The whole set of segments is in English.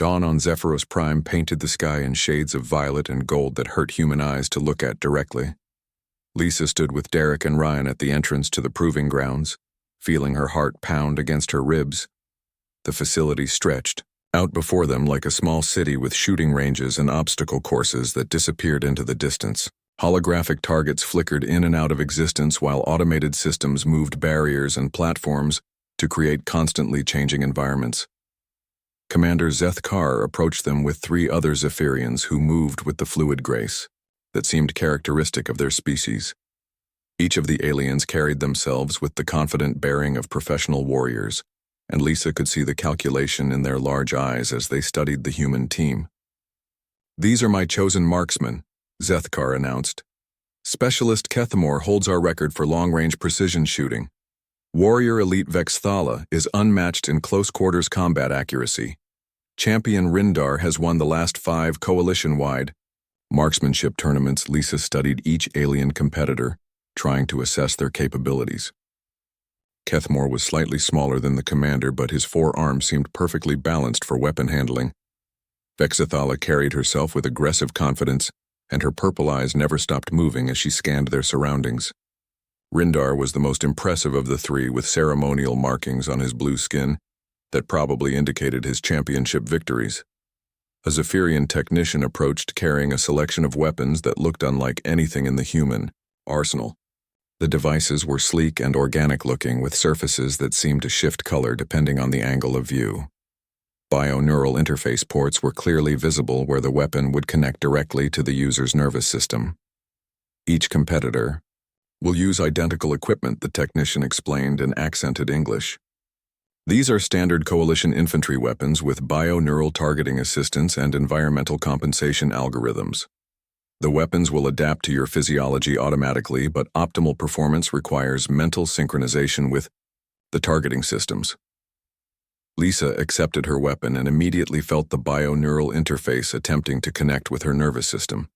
Dawn on Zephyros Prime painted the sky in shades of violet and gold that hurt human eyes to look at directly. Lisa stood with Derek and Ryan at the entrance to the proving grounds, feeling her heart pound against her ribs. The facility stretched out before them like a small city with shooting ranges and obstacle courses that disappeared into the distance. Holographic targets flickered in and out of existence while automated systems moved barriers and platforms to create constantly changing environments. Commander Zethkar approached them with 3 other Zephyrians who moved with the fluid grace that seemed characteristic of their species. Each of the aliens carried themselves with the confident bearing of professional warriors, and Lisa could see the calculation in their large eyes as they studied the human team. "These are my chosen marksmen," Zethkar announced. "Specialist Kethamor holds our record for long-range precision shooting. Warrior Elite Vexthala is unmatched in close-quarters combat accuracy. Champion Rindar has won the last 5 coalition-wide marksmanship tournaments." Lisa studied each alien competitor, trying to assess their capabilities. Kethamor was slightly smaller than the commander, but his 4 arms seemed perfectly balanced for weapon handling. Vexthala carried herself with aggressive confidence, and her purple eyes never stopped moving as she scanned their surroundings. Rindar was the most impressive of the 3, with ceremonial markings on his blue skin that probably indicated his championship victories. A Zephyrian technician approached carrying a selection of weapons that looked unlike anything in the human arsenal. The devices were sleek and organic-looking, with surfaces that seemed to shift color depending on the angle of view. Bioneural interface ports were clearly visible where the weapon would connect directly to the user's nervous system. Each competitor will use identical equipment, the technician explained in accented English. "These are standard coalition infantry weapons with bioneural targeting assistance and environmental compensation algorithms. The weapons will adapt to your physiology automatically, but optimal performance requires mental synchronization with the targeting systems." Lisa accepted her weapon and immediately felt the bioneural interface attempting to connect with her nervous system.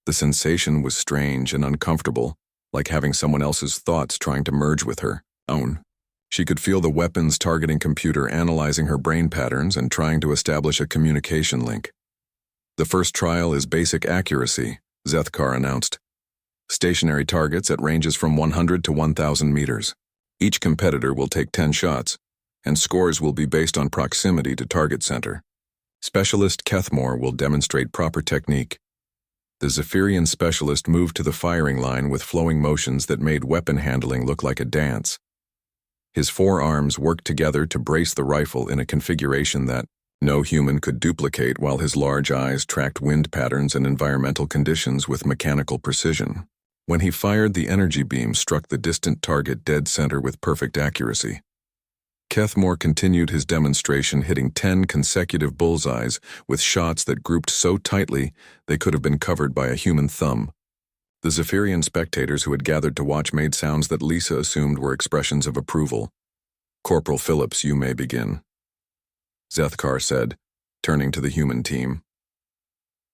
The sensation was strange and uncomfortable, like having someone else's thoughts trying to merge with her own. She could feel the weapon's targeting computer analyzing her brain patterns and trying to establish a communication link. "The first trial is basic accuracy," Zethkar announced. "Stationary targets at ranges from 100 to 1,000 meters. Each competitor will take 10 shots, and scores will be based on proximity to target center. Specialist Kethamor will demonstrate proper technique." The Zephyrian specialist moved to the firing line with flowing motions that made weapon handling look like a dance. His 4 arms worked together to brace the rifle in a configuration that no human could duplicate, while his large eyes tracked wind patterns and environmental conditions with mechanical precision. When he fired, the energy beam struck the distant target dead center with perfect accuracy. Kethamor continued his demonstration, hitting 10 consecutive bullseyes with shots that grouped so tightly they could have been covered by a human thumb. The Zephyrian spectators who had gathered to watch made sounds that Lisa assumed were expressions of approval. "Corporal Phillips, you may begin," Zethkar said, turning to the human team.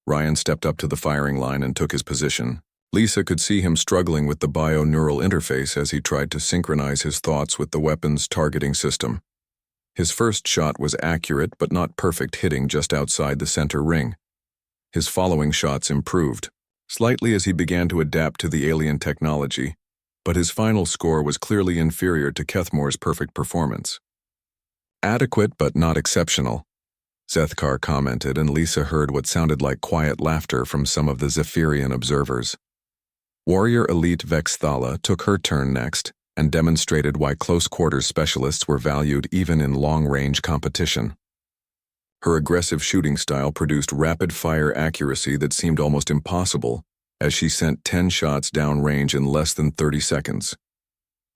Ryan stepped up to the firing line and took his position. Lisa could see him struggling with the bioneural interface as he tried to synchronize his thoughts with the weapon's targeting system. His first shot was accurate but not perfect, hitting just outside the center ring. His following shots improved slightly as he began to adapt to the alien technology, but his final score was clearly inferior to Kethamor's perfect performance. "Adequate but not exceptional," Zethkar commented, and Lisa heard what sounded like quiet laughter from some of the Zephyrian observers. Warrior Elite Vexthala took her turn next and demonstrated why close-quarters specialists were valued even in long-range competition. Her aggressive shooting style produced rapid-fire accuracy that seemed almost impossible as she sent 10 shots downrange in less than 30 seconds.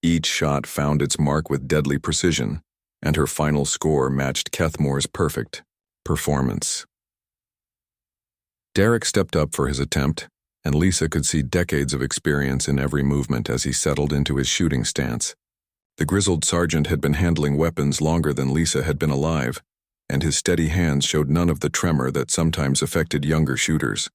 Each shot found its mark with deadly precision, and her final score matched Kethamor's perfect performance. Derek stepped up for his attempt, and Lisa could see decades of experience in every movement as he settled into his shooting stance. The grizzled sergeant had been handling weapons longer than Lisa had been alive, and his steady hands showed none of the tremor that sometimes affected younger shooters.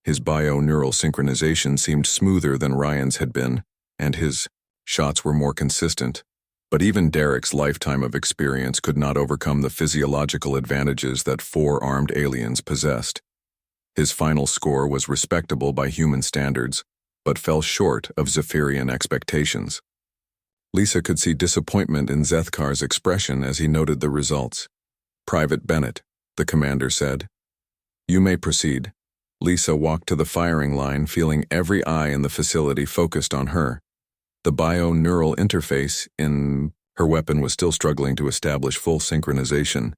His bioneural synchronization seemed smoother than Ryan's had been, and his shots were more consistent, But even Derek's lifetime of experience could not overcome the physiological advantages that four-armed aliens possessed. His final score was respectable by human standards, but fell short of Zephyrian expectations. Lisa could see disappointment in Zethkar's expression as he noted the results. "Private Bennett," the commander said. "You may proceed." Lisa walked to the firing line, feeling every eye in the facility focused on her. The bio-neural interface in her weapon was still struggling to establish full synchronization,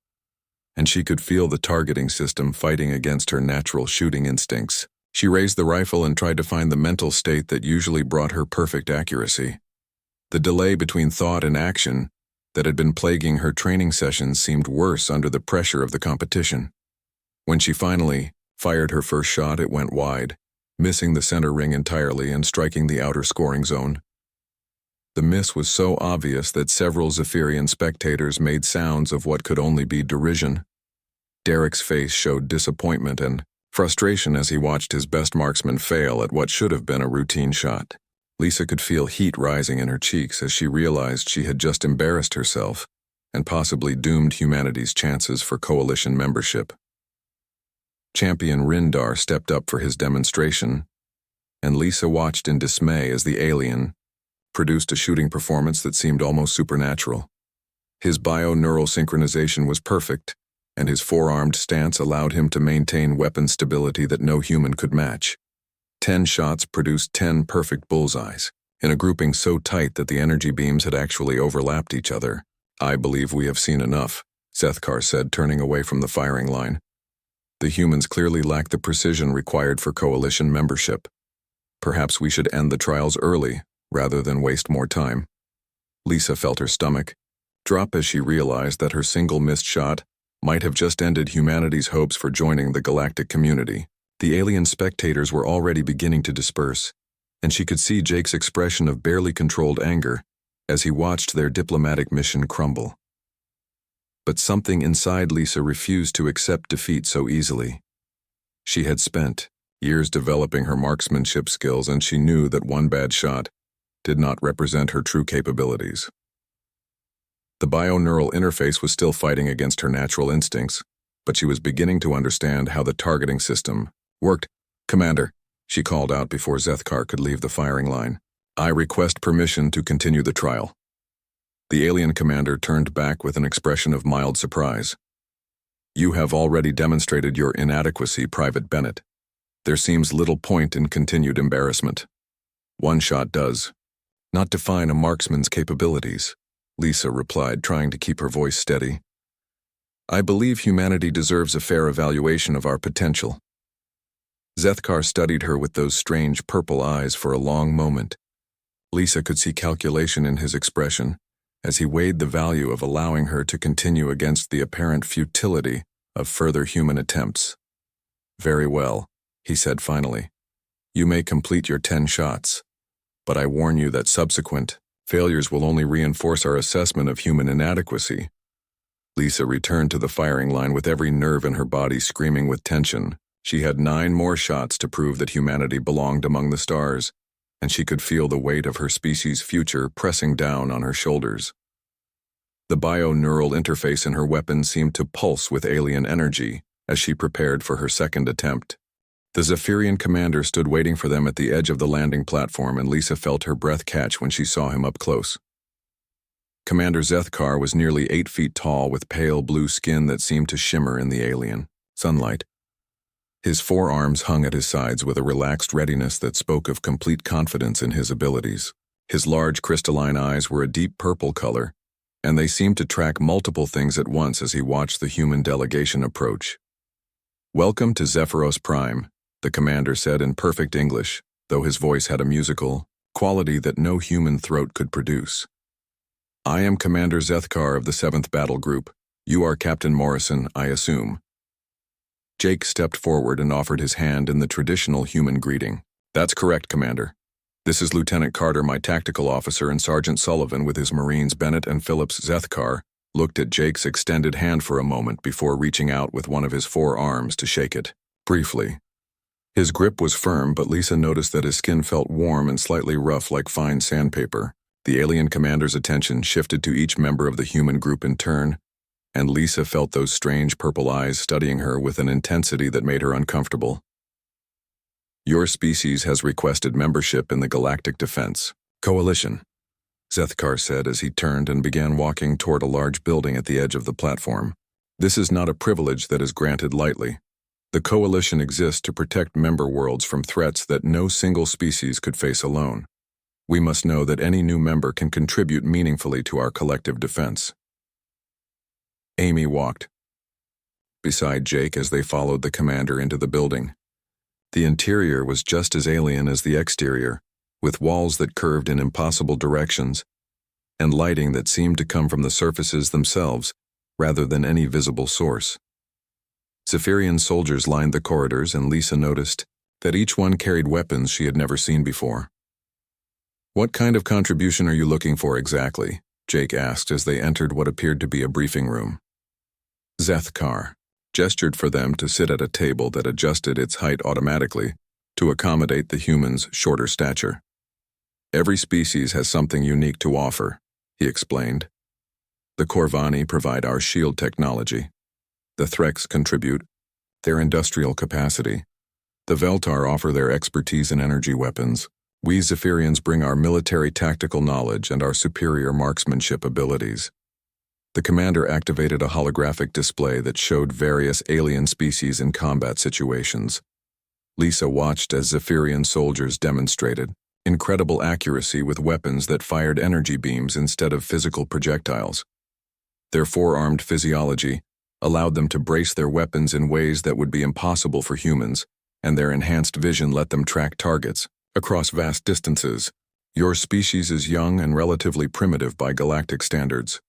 and she could feel the targeting system fighting against her natural shooting instincts. She raised the rifle and tried to find the mental state that usually brought her perfect accuracy. The delay between thought and action that had been plaguing her training sessions seemed worse under the pressure of the competition. When she finally fired her first shot, it went wide, missing the center ring entirely and striking the outer scoring zone. The miss was so obvious that several Zephyrian spectators made sounds of what could only be derision. Derek's face showed disappointment and frustration as he watched his best marksman fail at what should have been a routine shot. Lisa could feel heat rising in her cheeks as she realized she had just embarrassed herself and possibly doomed humanity's chances for coalition membership. Champion Rindar stepped up for his demonstration, and Lisa watched in dismay as the alien produced a shooting performance that seemed almost supernatural. His bio-neural synchronization was perfect, and his four-armed stance allowed him to maintain weapon stability that no human could match. 10 shots produced 10 perfect bullseyes, in a grouping so tight that the energy beams had actually overlapped each other. "I believe we have seen enough," Zethkar said, turning away from the firing line. "The humans clearly lack the precision required for coalition membership. Perhaps we should end the trials early, rather than waste more time." Lisa felt her stomach drop as she realized that her single missed shot might have just ended humanity's hopes for joining the galactic community. The alien spectators were already beginning to disperse, and she could see Jake's expression of barely controlled anger as he watched their diplomatic mission crumble. But something inside Lisa refused to accept defeat so easily. She had spent years developing her marksmanship skills, and she knew that one bad shot did not represent her true capabilities. The bio-neural interface was still fighting against her natural instincts, but she was beginning to understand how the targeting system worked. "Commander," she called out before Zethkar could leave the firing line, "I request permission to continue the trial." The alien commander turned back with an expression of mild surprise. "You have already demonstrated your inadequacy, Private Bennett. There seems little point in continued embarrassment. One shot does not define a marksman's capabilities," Lisa replied, trying to keep her voice steady. "I believe humanity deserves a fair evaluation of our potential." Zethkar studied her with those strange purple eyes for a long moment. Lisa could see calculation in his expression as he weighed the value of allowing her to continue against the apparent futility of further human attempts. "Very well," he said finally. "You may complete your 10 shots, but I warn you that subsequent failures will only reinforce our assessment of human inadequacy." Lisa returned to the firing line with every nerve in her body screaming with tension. She had 9 more shots to prove that humanity belonged among the stars, and she could feel the weight of her species' future pressing down on her shoulders. The bio-neural interface in her weapon seemed to pulse with alien energy as she prepared for her second attempt. The Zephyrian commander stood waiting for them at the edge of the landing platform, and Lisa felt her breath catch when she saw him up close. Commander Zethkar was nearly 8 feet tall with pale blue skin that seemed to shimmer in the alien sunlight. His forearms hung at his sides with a relaxed readiness that spoke of complete confidence in his abilities. His large crystalline eyes were a deep purple color, and they seemed to track multiple things at once as he watched the human delegation approach. "Welcome to Zephyros Prime," the commander said in perfect English, though his voice had a musical quality that no human throat could produce. "I am Commander Zethkar of the 7th Battle Group. You are Captain Morrison, I assume." Jake stepped forward and offered his hand in the traditional human greeting. "That's correct, Commander. This is Lieutenant Carter, my tactical officer, and Sergeant Sullivan with his Marines Bennett and Phillips." Zethkar looked at Jake's extended hand for a moment before reaching out with one of his 4 arms to shake it, briefly. His grip was firm, but Lisa noticed that his skin felt warm and slightly rough like fine sandpaper. The alien commander's attention shifted to each member of the human group in turn, and Lisa felt those strange purple eyes studying her with an intensity that made her uncomfortable. Your species has requested membership in the Galactic Defense Coalition, Zethkar said as he turned and began walking toward a large building at the edge of the platform. This is not a privilege that is granted lightly. The Coalition exists to protect member worlds from threats that no single species could face alone. We must know that any new member can contribute meaningfully to our collective defense. Amy walked beside Jake as they followed the commander into the building. The interior was just as alien as the exterior, with walls that curved in impossible directions, and lighting that seemed to come from the surfaces themselves rather than any visible source. Zephyrian soldiers lined the corridors, and Lisa noticed that each one carried weapons she had never seen before. "What kind of contribution are you looking for exactly?" Jake asked as they entered what appeared to be a briefing room. Zethkar gestured for them to sit at a table that adjusted its height automatically to accommodate the human's shorter stature. "Every species has something unique to offer," he explained. "The Corvani provide our shield technology. The Threx contribute their industrial capacity. The Veltar offer their expertise in energy weapons. We Zephyrians bring our military tactical knowledge and our superior marksmanship abilities." The commander activated a holographic display that showed various alien species in combat situations. Lisa watched as Zephyrian soldiers demonstrated incredible accuracy with weapons that fired energy beams instead of physical projectiles. Their four-armed physiology allowed them to brace their weapons in ways that would be impossible for humans, and their enhanced vision let them track targets across vast distances. "Your species is young and relatively primitive by galactic standards,"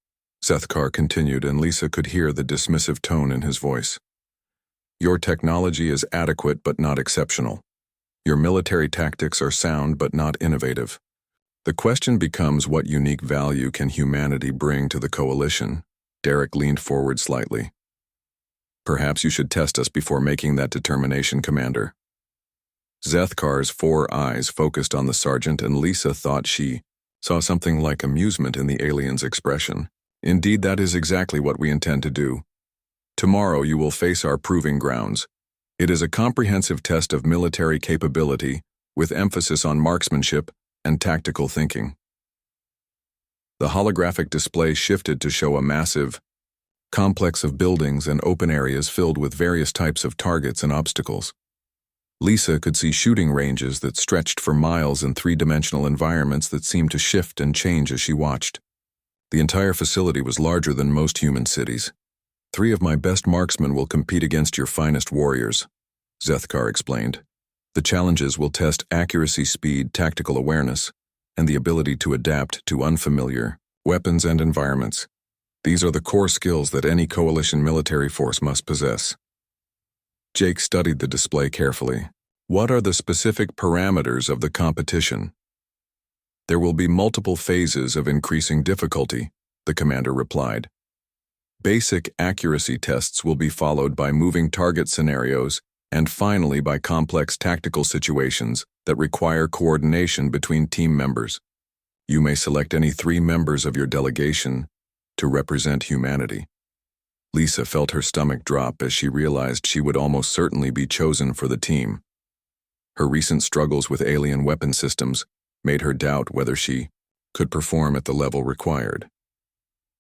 Zethkar continued, and Lisa could hear the dismissive tone in his voice. "Your technology is adequate but not exceptional. Your military tactics are sound but not innovative. The question becomes, what unique value can humanity bring to the Coalition?" Derek leaned forward slightly. "Perhaps you should test us before making that determination, Commander." Zethkar's four eyes focused on the sergeant, and Lisa thought she saw something like amusement in the alien's expression. "Indeed, that is exactly what we intend to do. Tomorrow you will face our proving grounds. It is a comprehensive test of military capability, with emphasis on marksmanship and tactical thinking." The holographic display shifted to show a massive complex of buildings and open areas filled with various types of targets and obstacles. Lisa could see shooting ranges that stretched for miles in three-dimensional environments that seemed to shift and change as she watched. The entire facility was larger than most human cities. "3 of my best marksmen will compete against your finest warriors," Zethkar explained. "The challenges will test accuracy, speed, tactical awareness, and the ability to adapt to unfamiliar weapons and environments. These are the core skills that any Coalition military force must possess." Jake studied the display carefully. "What are the specific parameters of the competition?" "There will be multiple phases of increasing difficulty," the commander replied. "Basic accuracy tests will be followed by moving target scenarios and finally by complex tactical situations that require coordination between team members. You may select any 3 members of your delegation to represent humanity." Lisa felt her stomach drop as she realized she would almost certainly be chosen for the team. Her recent struggles with alien weapon systems made her doubt whether she could perform at the level required.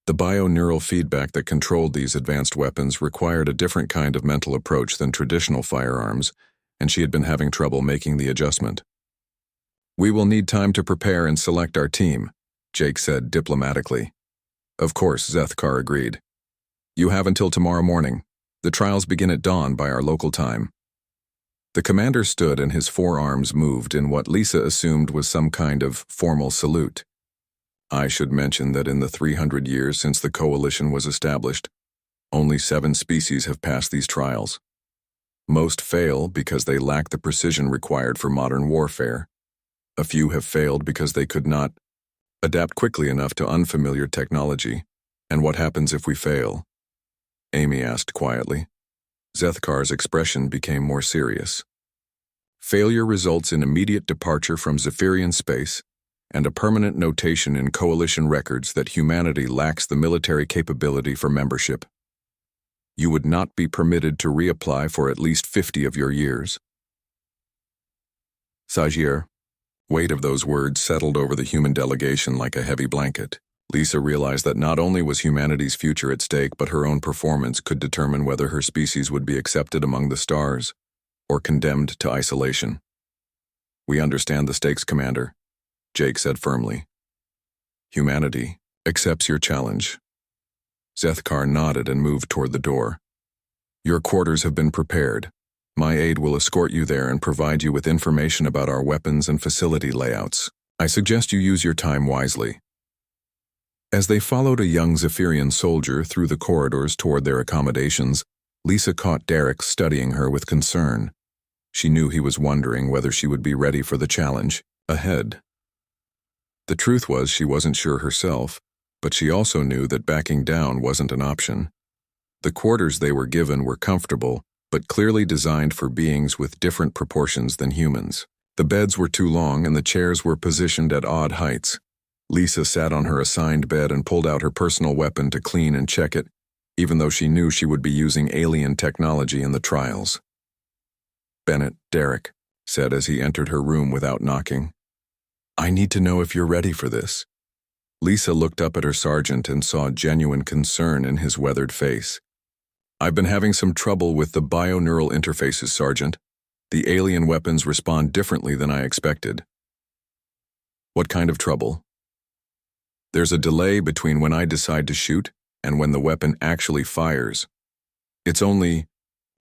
The bio-neural feedback that controlled these advanced weapons required a different kind of mental approach than traditional firearms, and she had been having trouble making the adjustment. "We will need time to prepare and select our team," Jake said diplomatically. "Of course," Zethkar agreed. "You have until tomorrow morning. The trials begin at dawn by our local time." The commander stood and his forearms moved in what Lisa assumed was some kind of formal salute. "I should mention that in the 300 years since the Coalition was established, only 7 species have passed these trials. Most fail because they lack the precision required for modern warfare. A few have failed because they could not adapt quickly enough to unfamiliar technology. And what happens if we fail?" Amy asked quietly. Zethkar's expression became more serious. "Failure results in immediate departure from Zephyrian space and a permanent notation in coalition records that humanity lacks the military capability for membership. You would not be permitted to reapply for at least 50 of your years. Sagier. Weight of those words settled over the human delegation like a heavy blanket. Lisa realized that not only was humanity's future at stake, but her own performance could determine whether her species would be accepted among the stars or condemned to isolation. We understand the stakes, Commander, Jake said firmly. Humanity accepts your challenge. Zethkar nodded and moved toward the door. Your quarters have been prepared. My aide will escort you there and provide you with information about our weapons and facility layouts. I suggest you use your time wisely. As they followed a young Zephyrian soldier through the corridors toward their accommodations, Lisa caught Derek studying her with concern. She knew he was wondering whether she would be ready for the challenge ahead. The truth was she wasn't sure herself, but she also knew that backing down wasn't an option. The quarters they were given were comfortable, but clearly designed for beings with different proportions than humans. The beds were too long and the chairs were positioned at odd heights. Lisa sat on her assigned bed and pulled out her personal weapon to clean and check it, even though she knew she would be using alien technology in the trials. Bennett, Derek said as he entered her room without knocking. I need to know if you're ready for this. Lisa looked up at her sergeant and saw genuine concern in his weathered face. I've been having some trouble with the bioneural interfaces, Sergeant. The alien weapons respond differently than I expected. What kind of trouble? There's a delay between when I decide to shoot and when the weapon actually fires. It's only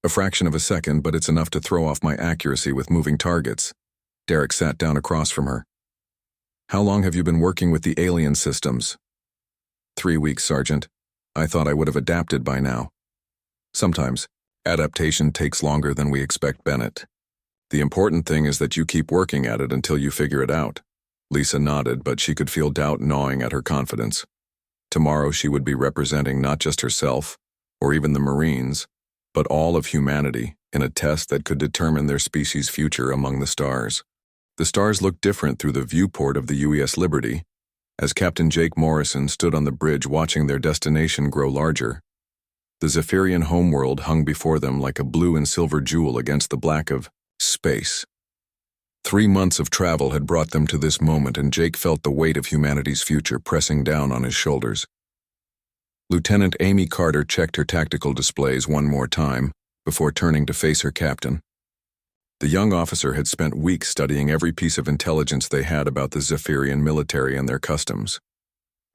a fraction of a second, but it's enough to throw off my accuracy with moving targets. Derek sat down across from her. How long have you been working with the alien systems? 3 weeks, Sergeant. I thought I would have adapted by now. Sometimes, adaptation takes longer than we expect, Bennett. The important thing is that you keep working at it until you figure it out. Lisa nodded, but she could feel doubt gnawing at her confidence. Tomorrow she would be representing not just herself, or even the Marines, but all of humanity in a test that could determine their species' future among the stars. The stars looked different through the viewport of the UES Liberty, as Captain Jake Morrison stood on the bridge watching their destination grow larger. The Zephyrian homeworld hung before them like a blue and silver jewel against the black of space. 3 months of travel had brought them to this moment, and Jake felt the weight of humanity's future pressing down on his shoulders. Lieutenant Amy Carter checked her tactical displays one more time before turning to face her captain. The young officer had spent weeks studying every piece of intelligence they had about the Zephyrian military and their customs.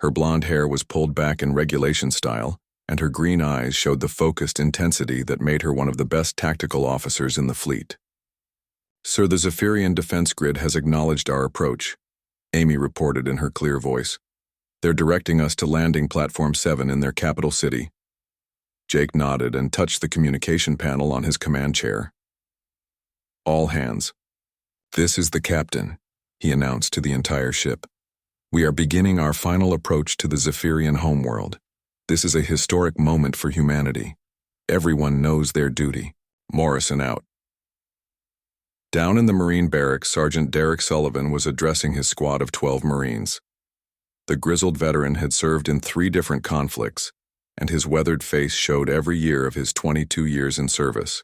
Her blonde hair was pulled back in regulation style, and her green eyes showed the focused intensity that made her one of the best tactical officers in the fleet. Sir, the Zephyrian defense grid has acknowledged our approach, Amy reported in her clear voice. They're directing us to landing Platform 7 in their capital city. Jake nodded and touched the communication panel on his command chair. All hands. This is the captain, he announced to the entire ship. We are beginning our final approach to the Zephyrian homeworld. This is a historic moment for humanity. Everyone knows their duty. Morrison out. Down in the Marine barracks, Sergeant Derek Sullivan was addressing his squad of 12 Marines. The grizzled veteran had served in 3 different conflicts, and his weathered face showed every year of his 22 years in service.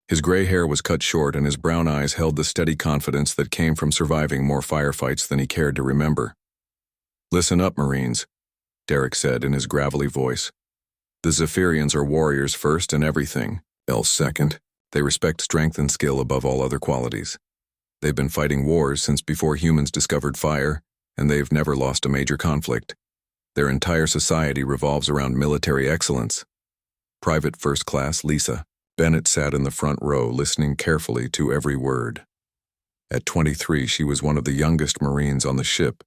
His gray hair was cut short, and his brown eyes held the steady confidence that came from surviving more firefights than he cared to remember. Listen up, Marines, Derek said in his gravelly voice. The Zephyrians are warriors first and everything else second. They respect strength and skill above all other qualities. They've been fighting wars since before humans discovered fire, and they've never lost a major conflict. Their entire society revolves around military excellence. Private First Class Lisa. Bennett sat in the front row, listening carefully to every word. At 23, she was one of the youngest Marines on the ship,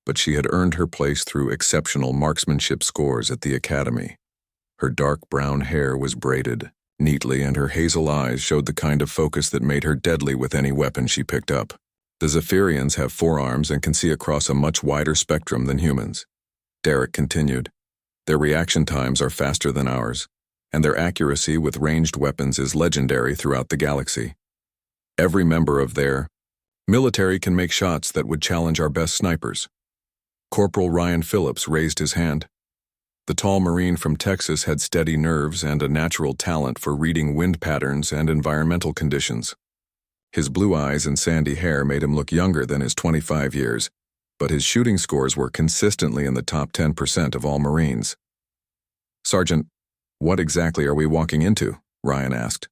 but she had earned her place through exceptional marksmanship scores at the academy. Her dark brown hair was braided neatly, and her hazel eyes showed the kind of focus that made her deadly with any weapon she picked up. The Zephyrians have forearms and can see across a much wider spectrum than humans. Derek continued. Their reaction times are faster than ours, and their accuracy with ranged weapons is legendary throughout the galaxy. Every member of their Military can make shots that would challenge our best snipers. Corporal Ryan Phillips raised his hand. The tall Marine from Texas had steady nerves and a natural talent for reading wind patterns and environmental conditions. His blue eyes and sandy hair made him look younger than his 25 years, but his shooting scores were consistently in the top 10% of all Marines. "Sergeant, what exactly are we walking into?" Ryan asked.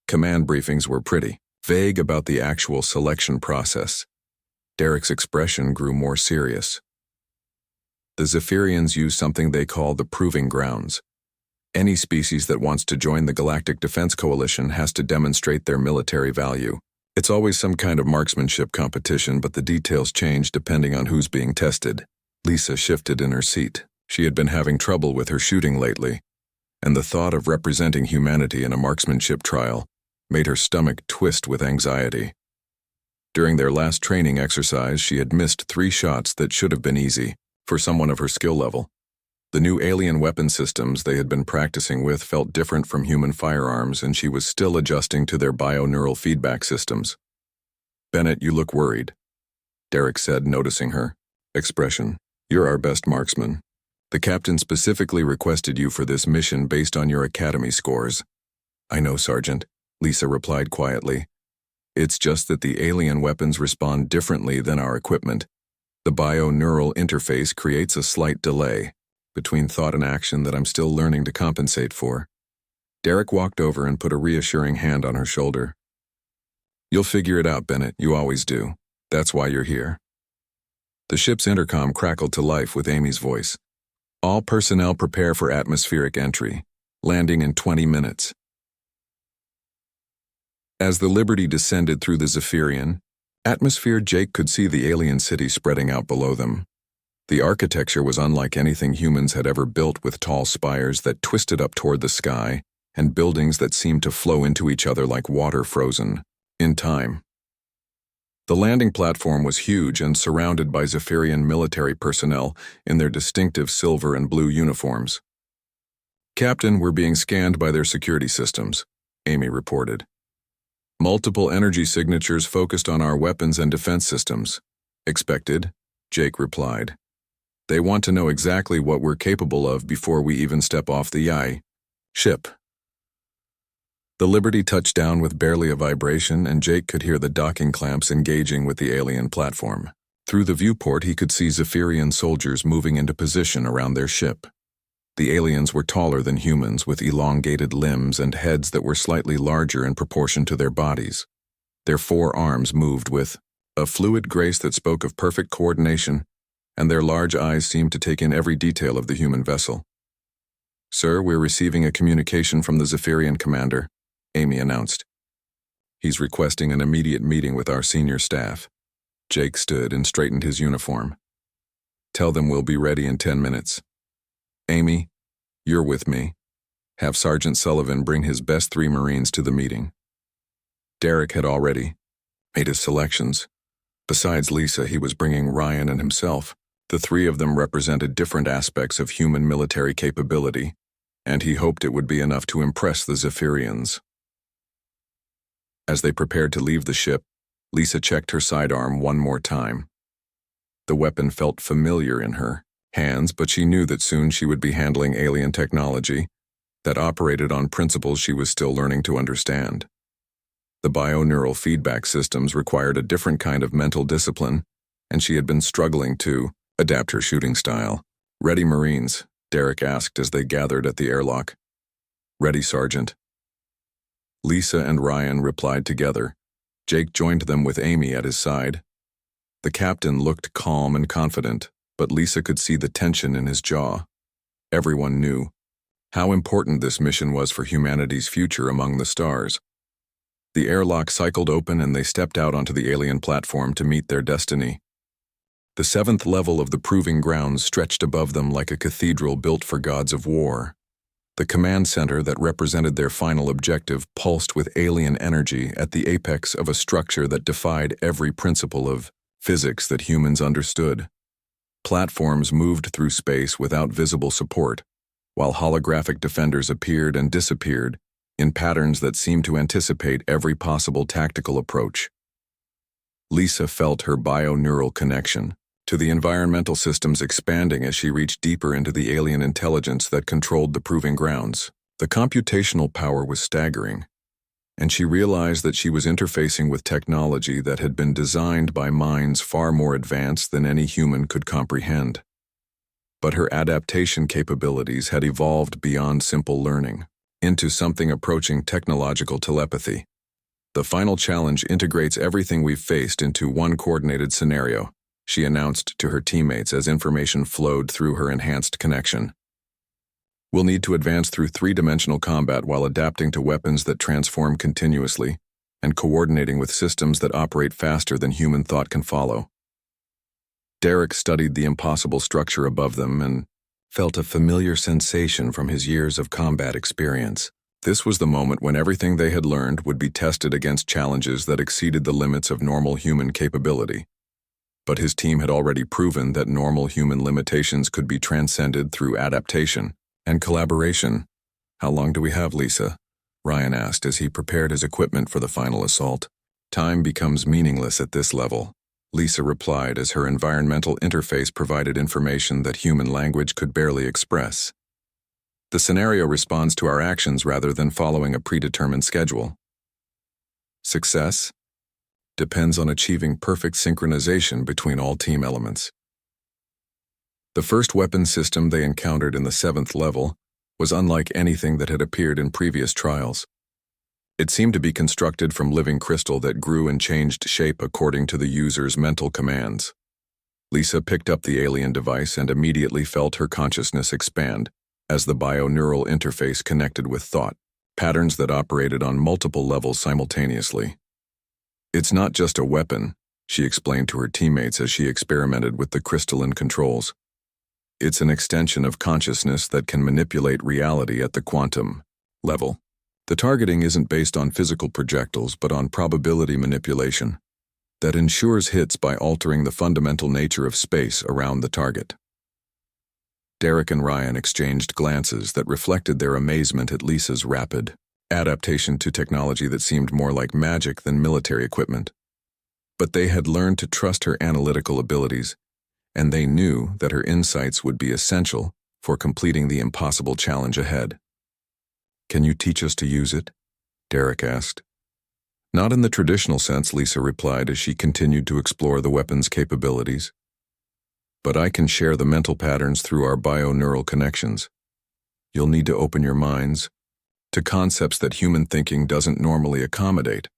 Command briefings were pretty vague about the actual selection process. Derek's expression grew more serious. The Zephyrians use something they call the Proving Grounds. Any species that wants to join the Galactic Defense Coalition has to demonstrate their military value. It's always some kind of marksmanship competition, but the details change depending on who's being tested. Lisa shifted in her seat. She had been having trouble with her shooting lately, and the thought of representing humanity in a marksmanship trial made her stomach twist with anxiety. During their last training exercise, she had missed 3 shots that should have been easy for someone of her skill level. The new alien weapon systems they had been practicing with felt different from human firearms, and she was still adjusting to their bio-neural feedback systems. "Bennett, you look worried," Derek said, noticing her expression. "You're our best marksman. The captain specifically requested you for this mission based on your academy scores." "I know, Sergeant," Lisa replied quietly. "It's just that the alien weapons respond differently than our equipment. The bio-neural interface creates a slight delay between thought and action that I'm still learning to compensate for." Derek walked over and put a reassuring hand on her shoulder. "You'll figure it out, Bennett. You always do. That's why you're here." The ship's intercom crackled to life with Amy's voice. "All personnel prepare for atmospheric entry. Landing in 20 minutes." As the Liberty descended through the Zephyrian atmosphere, Jake could see the alien city spreading out below them. The architecture was unlike anything humans had ever built, with tall spires that twisted up toward the sky and buildings that seemed to flow into each other like water frozen in time. The landing platform was huge and surrounded by Zephyrian military personnel in their distinctive silver and blue uniforms. "Captain, we're being scanned by their security systems," Amy reported. "Multiple energy signatures focused on our weapons and defense systems." "Expected," Jake replied. "They want to know exactly what we're capable of before we even step off the ship." The Liberty touched down with barely a vibration, and Jake could hear the docking clamps engaging with the alien platform. Through the viewport, he could see Zephyrian soldiers moving into position around their ship. The aliens were taller than humans, with elongated limbs and heads that were slightly larger in proportion to their bodies. Their 4 arms moved with a fluid grace that spoke of perfect coordination, and their large eyes seemed to take in every detail of the human vessel. "Sir, we're receiving a communication from the Zephyrian commander," Amy announced. "He's requesting an immediate meeting with our senior staff." Jake stood and straightened his uniform. "Tell them we'll be ready in 10 minutes. Amy, you're with me. Have Sergeant Sullivan bring his best 3 Marines to the meeting." Derek had already made his selections. Besides Lisa, he was bringing Ryan and himself. The 3 of them represented different aspects of human military capability, and he hoped it would be enough to impress the Zephyrians. As they prepared to leave the ship, Lisa checked her sidearm one more time. The weapon felt familiar in her hands, but she knew that soon she would be handling alien technology that operated on principles she was still learning to understand. The bio-neural feedback systems required a different kind of mental discipline, and she had been struggling to adapt her shooting style. "Ready, Marines?" Derek asked as they gathered at the airlock. "Ready, Sergeant." Lisa and Ryan replied together. Jake joined them with Amy at his side. The captain looked calm and confident, but Lisa could see the tension in his jaw. Everyone knew how important this mission was for humanity's future among the stars. The airlock cycled open and they stepped out onto the alien platform to meet their destiny. The 7th level of the Proving Grounds stretched above them like a cathedral built for gods of war. The command center that represented their final objective pulsed with alien energy at the apex of a structure that defied every principle of physics that humans understood. Platforms moved through space without visible support, while holographic defenders appeared and disappeared in patterns that seemed to anticipate every possible tactical approach. Lisa felt her bio-neural connection to the environmental systems expanding as she reached deeper into the alien intelligence that controlled the proving grounds. The computational power was staggering, and she realized that she was interfacing with technology that had been designed by minds far more advanced than any human could comprehend. But her adaptation capabilities had evolved beyond simple learning into something approaching technological telepathy. The final challenge integrates everything we've faced into one coordinated scenario, she announced to her teammates as information flowed through her enhanced connection. We'll need to advance through three-dimensional combat while adapting to weapons that transform continuously and coordinating with systems that operate faster than human thought can follow. Derek studied the impossible structure above them and felt a familiar sensation from his years of combat experience. This was the moment when everything they had learned would be tested against challenges that exceeded the limits of normal human capability. But his team had already proven that normal human limitations could be transcended through adaptation and collaboration. "How long do we have, Lisa?" Ryan asked as he prepared his equipment for the final assault. "Time becomes meaningless at this level," Lisa replied as her environmental interface provided information that human language could barely express. "The scenario responds to our actions rather than following a predetermined schedule. Success depends on achieving perfect synchronization between all team elements." The first weapon system they encountered in the 7th level was unlike anything that had appeared in previous trials. It seemed to be constructed from living crystal that grew and changed shape according to the user's mental commands. Lisa picked up the alien device and immediately felt her consciousness expand as the bio-neural interface connected with thought, patterns that operated on multiple levels simultaneously. "It's not just a weapon," she explained to her teammates as she experimented with the crystalline controls. "It's an extension of consciousness that can manipulate reality at the quantum level. The targeting isn't based on physical projectiles but on probability manipulation that ensures hits by altering the fundamental nature of space around the target." Derek and Ryan exchanged glances that reflected their amazement at Lisa's rapid adaptation to technology that seemed more like magic than military equipment. But they had learned to trust her analytical abilities, and they knew that her insights would be essential for completing the impossible challenge ahead. "Can you teach us to use it?" Derek asked. "Not in the traditional sense," Lisa replied as she continued to explore the weapon's capabilities. "But I can share the mental patterns through our bio-neural connections. You'll need to open your minds to concepts that human thinking doesn't normally accommodate."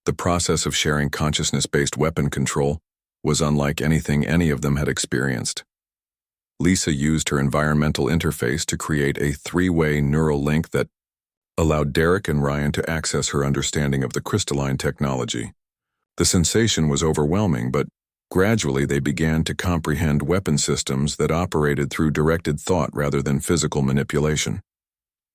The process of sharing consciousness-based weapon control was unlike anything any of them had experienced. Lisa used her environmental interface to create a three-way neural link that allowed Derek and Ryan to access her understanding of the crystalline technology. The sensation was overwhelming, but gradually they began to comprehend weapon systems that operated through directed thought rather than physical manipulation.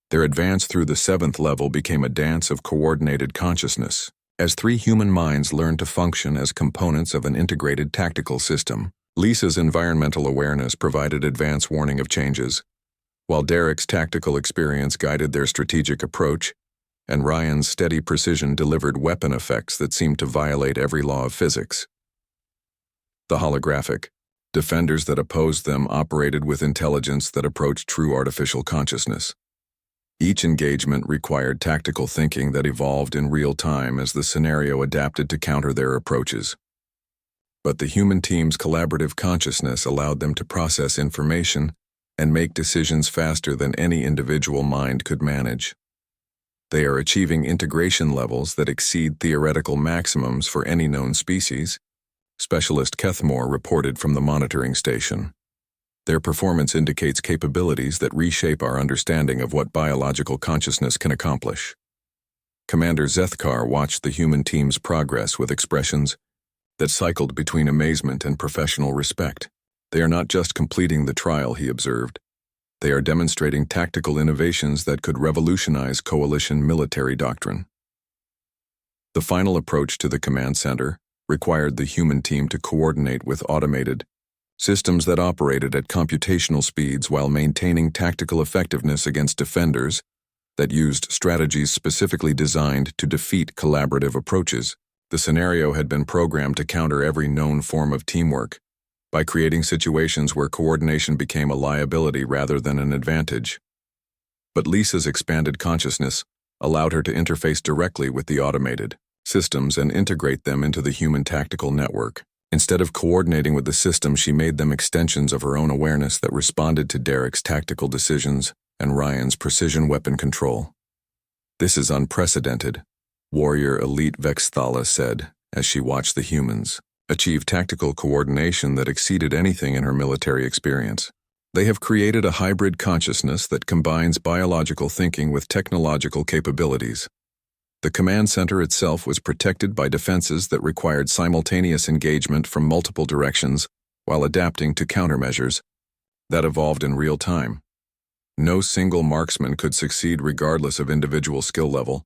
Their advance through the 7th level became a dance of coordinated consciousness, as three human minds learned to function as components of an integrated tactical system. Lisa's environmental awareness provided advance warning of changes, while Derek's tactical experience guided their strategic approach, and Ryan's steady precision delivered weapon effects that seemed to violate every law of physics. The holographic defenders that opposed them operated with intelligence that approached true artificial consciousness. Each engagement required tactical thinking that evolved in real time as the scenario adapted to counter their approaches. But the human team's collaborative consciousness allowed them to process information and make decisions faster than any individual mind could manage. They are achieving integration levels that exceed theoretical maximums for any known species, Specialist Kethmore reported from the monitoring station. Their performance indicates capabilities that reshape our understanding of what biological consciousness can accomplish. Commander Zethkar watched the human team's progress with expressions that cycled between amazement and professional respect. "They are not just completing the trial," he observed. "They are demonstrating tactical innovations that could revolutionize coalition military doctrine." The final approach to the command center required the human team to coordinate with automated systems that operated at computational speeds while maintaining tactical effectiveness against defenders that used strategies specifically designed to defeat collaborative approaches. The scenario had been programmed to counter every known form of teamwork, by creating situations where coordination became a liability rather than an advantage. But Lisa's expanded consciousness allowed her to interface directly with the automated systems and integrate them into the human tactical network. Instead of coordinating with the system, she made them extensions of her own awareness that responded to Derek's tactical decisions and Ryan's precision weapon control. "This is unprecedented," Warrior Elite Vexthala said as she watched the humans achieve tactical coordination that exceeded anything in her military experience. They have created a hybrid consciousness that combines biological thinking with technological capabilities. The command center itself was protected by defenses that required simultaneous engagement from multiple directions while adapting to countermeasures that evolved in real time. No single marksman could succeed regardless of individual skill level,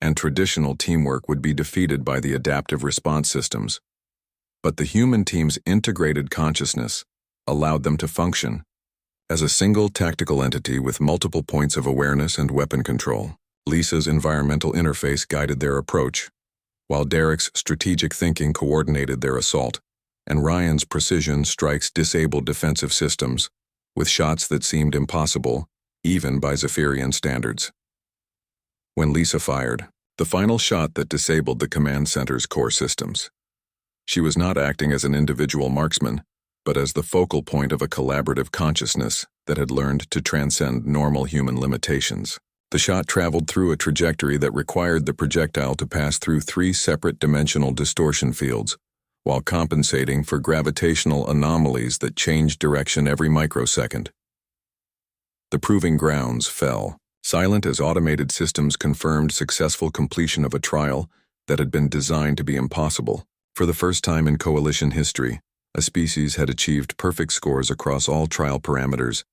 and traditional teamwork would be defeated by the adaptive response systems. But the human team's integrated consciousness allowed them to function as a single tactical entity with multiple points of awareness and weapon control. Lisa's environmental interface guided their approach, while Derek's strategic thinking coordinated their assault, and Ryan's precision strikes disabled defensive systems with shots that seemed impossible, even by Zephyrian standards. When Lisa fired, the final shot that disabled the command center's core systems, she was not acting as an individual marksman, but as the focal point of a collaborative consciousness that had learned to transcend normal human limitations. The shot traveled through a trajectory that required the projectile to pass through 3 separate dimensional distortion fields, while compensating for gravitational anomalies that changed direction every microsecond. The proving grounds fell, silent as automated systems confirmed successful completion of a trial that had been designed to be impossible. For the first time in coalition history, a species had achieved perfect scores across all trial parameters,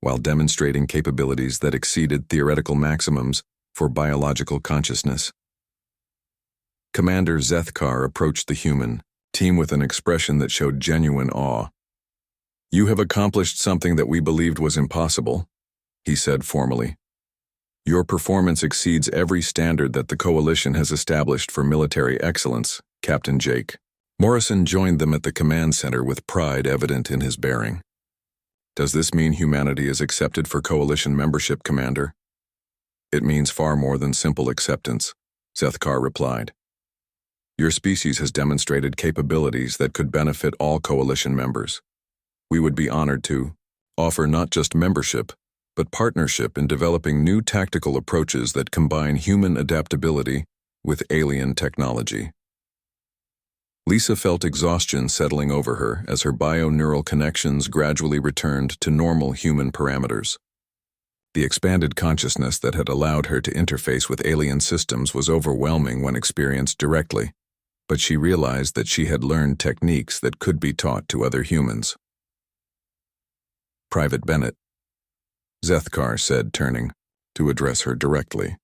while demonstrating capabilities that exceeded theoretical maximums for biological consciousness. Commander Zethkar approached the human team with an expression that showed genuine awe. "You have accomplished something that we believed was impossible," he said formally. "Your performance exceeds every standard that the Coalition has established for military excellence, Captain Jake." Morrison joined them at the command center with pride evident in his bearing. "Does this mean humanity is accepted for Coalition membership, Commander?" "It means far more than simple acceptance," Zethkar replied. "Your species has demonstrated capabilities that could benefit all Coalition members. We would be honored to offer not just membership, but partnership in developing new tactical approaches that combine human adaptability with alien technology." Lisa felt exhaustion settling over her as her bio-neural connections gradually returned to normal human parameters. The expanded consciousness that had allowed her to interface with alien systems was overwhelming when experienced directly, but she realized that she had learned techniques that could be taught to other humans. "Private Bennett," Zethkar said, turning to address her directly.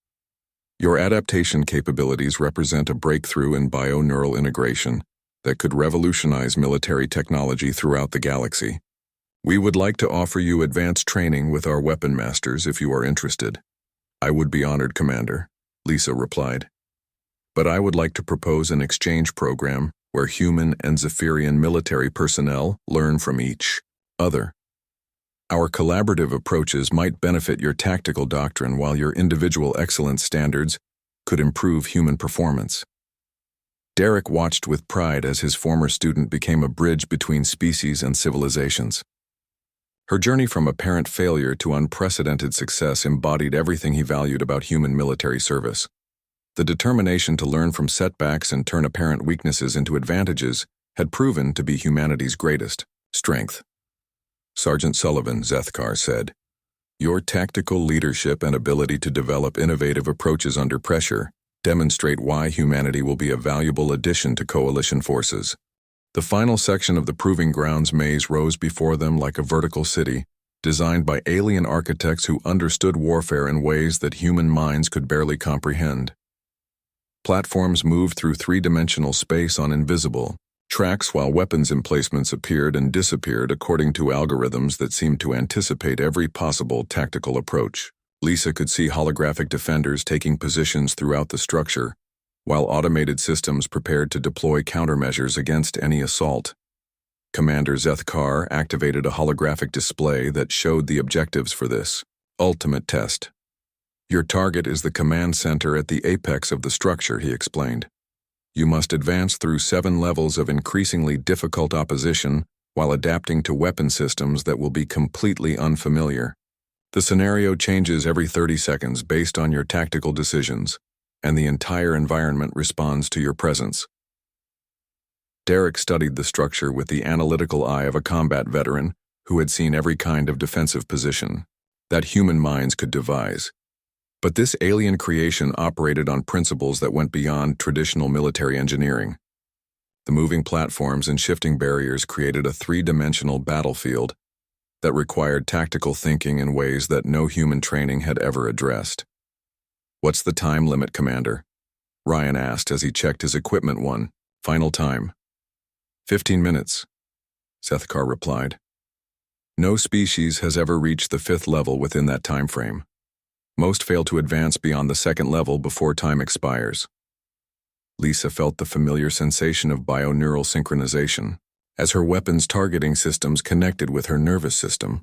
"Your adaptation capabilities represent a breakthrough in bio-neural integration that could revolutionize military technology throughout the galaxy. We would like to offer you advanced training with our weapon masters if you are interested." "I would be honored, Commander," Lisa replied. "But I would like to propose an exchange program where human and Zephyrian military personnel learn from each other. Our collaborative approaches might benefit your tactical doctrine while your individual excellence standards could improve human performance." Derek watched with pride as his former student became a bridge between species and civilizations. Her journey from apparent failure to unprecedented success embodied everything he valued about human military service. The determination to learn from setbacks and turn apparent weaknesses into advantages had proven to be humanity's greatest strength. "Sergeant Sullivan," Zethkar said, "your tactical leadership and ability to develop innovative approaches under pressure demonstrate why humanity will be a valuable addition to Coalition forces." The final section of the Proving Grounds maze rose before them like a vertical city, designed by alien architects who understood warfare in ways that human minds could barely comprehend. Platforms moved through 3-dimensional space on invisible tracks while weapons emplacements appeared and disappeared according to algorithms that seemed to anticipate every possible tactical approach. Lisa could see holographic defenders taking positions throughout the structure, while automated systems prepared to deploy countermeasures against any assault. Commander Zethkar activated a holographic display that showed the objectives for this ultimate test. Your target is the command center at the apex of the structure, he explained. You must advance through 7 levels of increasingly difficult opposition while adapting to weapon systems that will be completely unfamiliar. The scenario changes every 30 seconds based on your tactical decisions, and the entire environment responds to your presence. Derek studied the structure with the analytical eye of a combat veteran who had seen every kind of defensive position that human minds could devise. But this alien creation operated on principles that went beyond traditional military engineering. The moving platforms and shifting barriers created a 3-dimensional battlefield that required tactical thinking in ways that no human training had ever addressed. "What's the time limit, Commander?" Ryan asked as he checked his equipment. Final time. 15 minutes, Zethkar replied. No species has ever reached the 5th level within that time frame. Most fail to advance beyond the 2nd level before time expires. Lisa felt the familiar sensation of bioneural synchronization as her weapons targeting systems connected with her nervous system.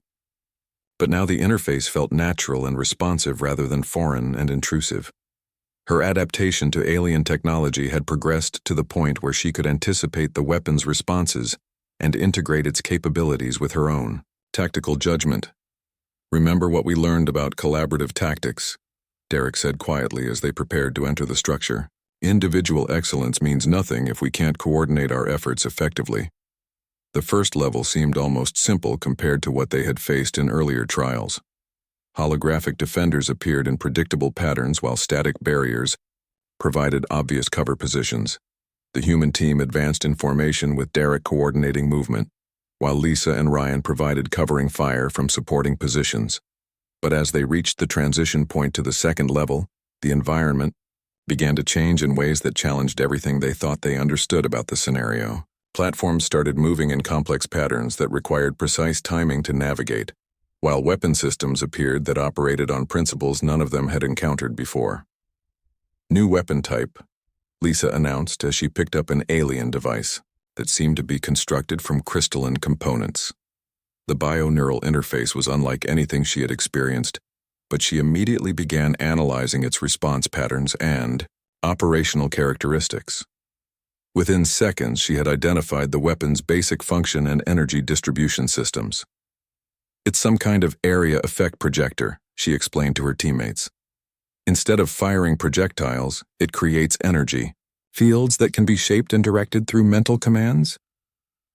But now the interface felt natural and responsive rather than foreign and intrusive. Her adaptation to alien technology had progressed to the point where she could anticipate the weapon's responses and integrate its capabilities with her own tactical judgment. "Remember what we learned about collaborative tactics," Derek said quietly as they prepared to enter the structure. "Individual excellence means nothing if we can't coordinate our efforts effectively." The first level seemed almost simple compared to what they had faced in earlier trials. Holographic defenders appeared in predictable patterns while static barriers provided obvious cover positions. The human team advanced in formation with Derek coordinating movement, while Lisa and Ryan provided covering fire from supporting positions. But as they reached the transition point to the 2nd level, the environment began to change in ways that challenged everything they thought they understood about the scenario. Platforms started moving in complex patterns that required precise timing to navigate, while weapon systems appeared that operated on principles none of them had encountered before. "New weapon type," Lisa announced as she picked up an alien device that seemed to be constructed from crystalline components. The bioneural interface was unlike anything she had experienced, but she immediately began analyzing its response patterns and operational characteristics. Within seconds, she had identified the weapon's basic function and energy distribution systems. "It's some kind of area effect projector," she explained to her teammates. "Instead of firing projectiles, it creates energy, fields that can be shaped and directed through mental commands."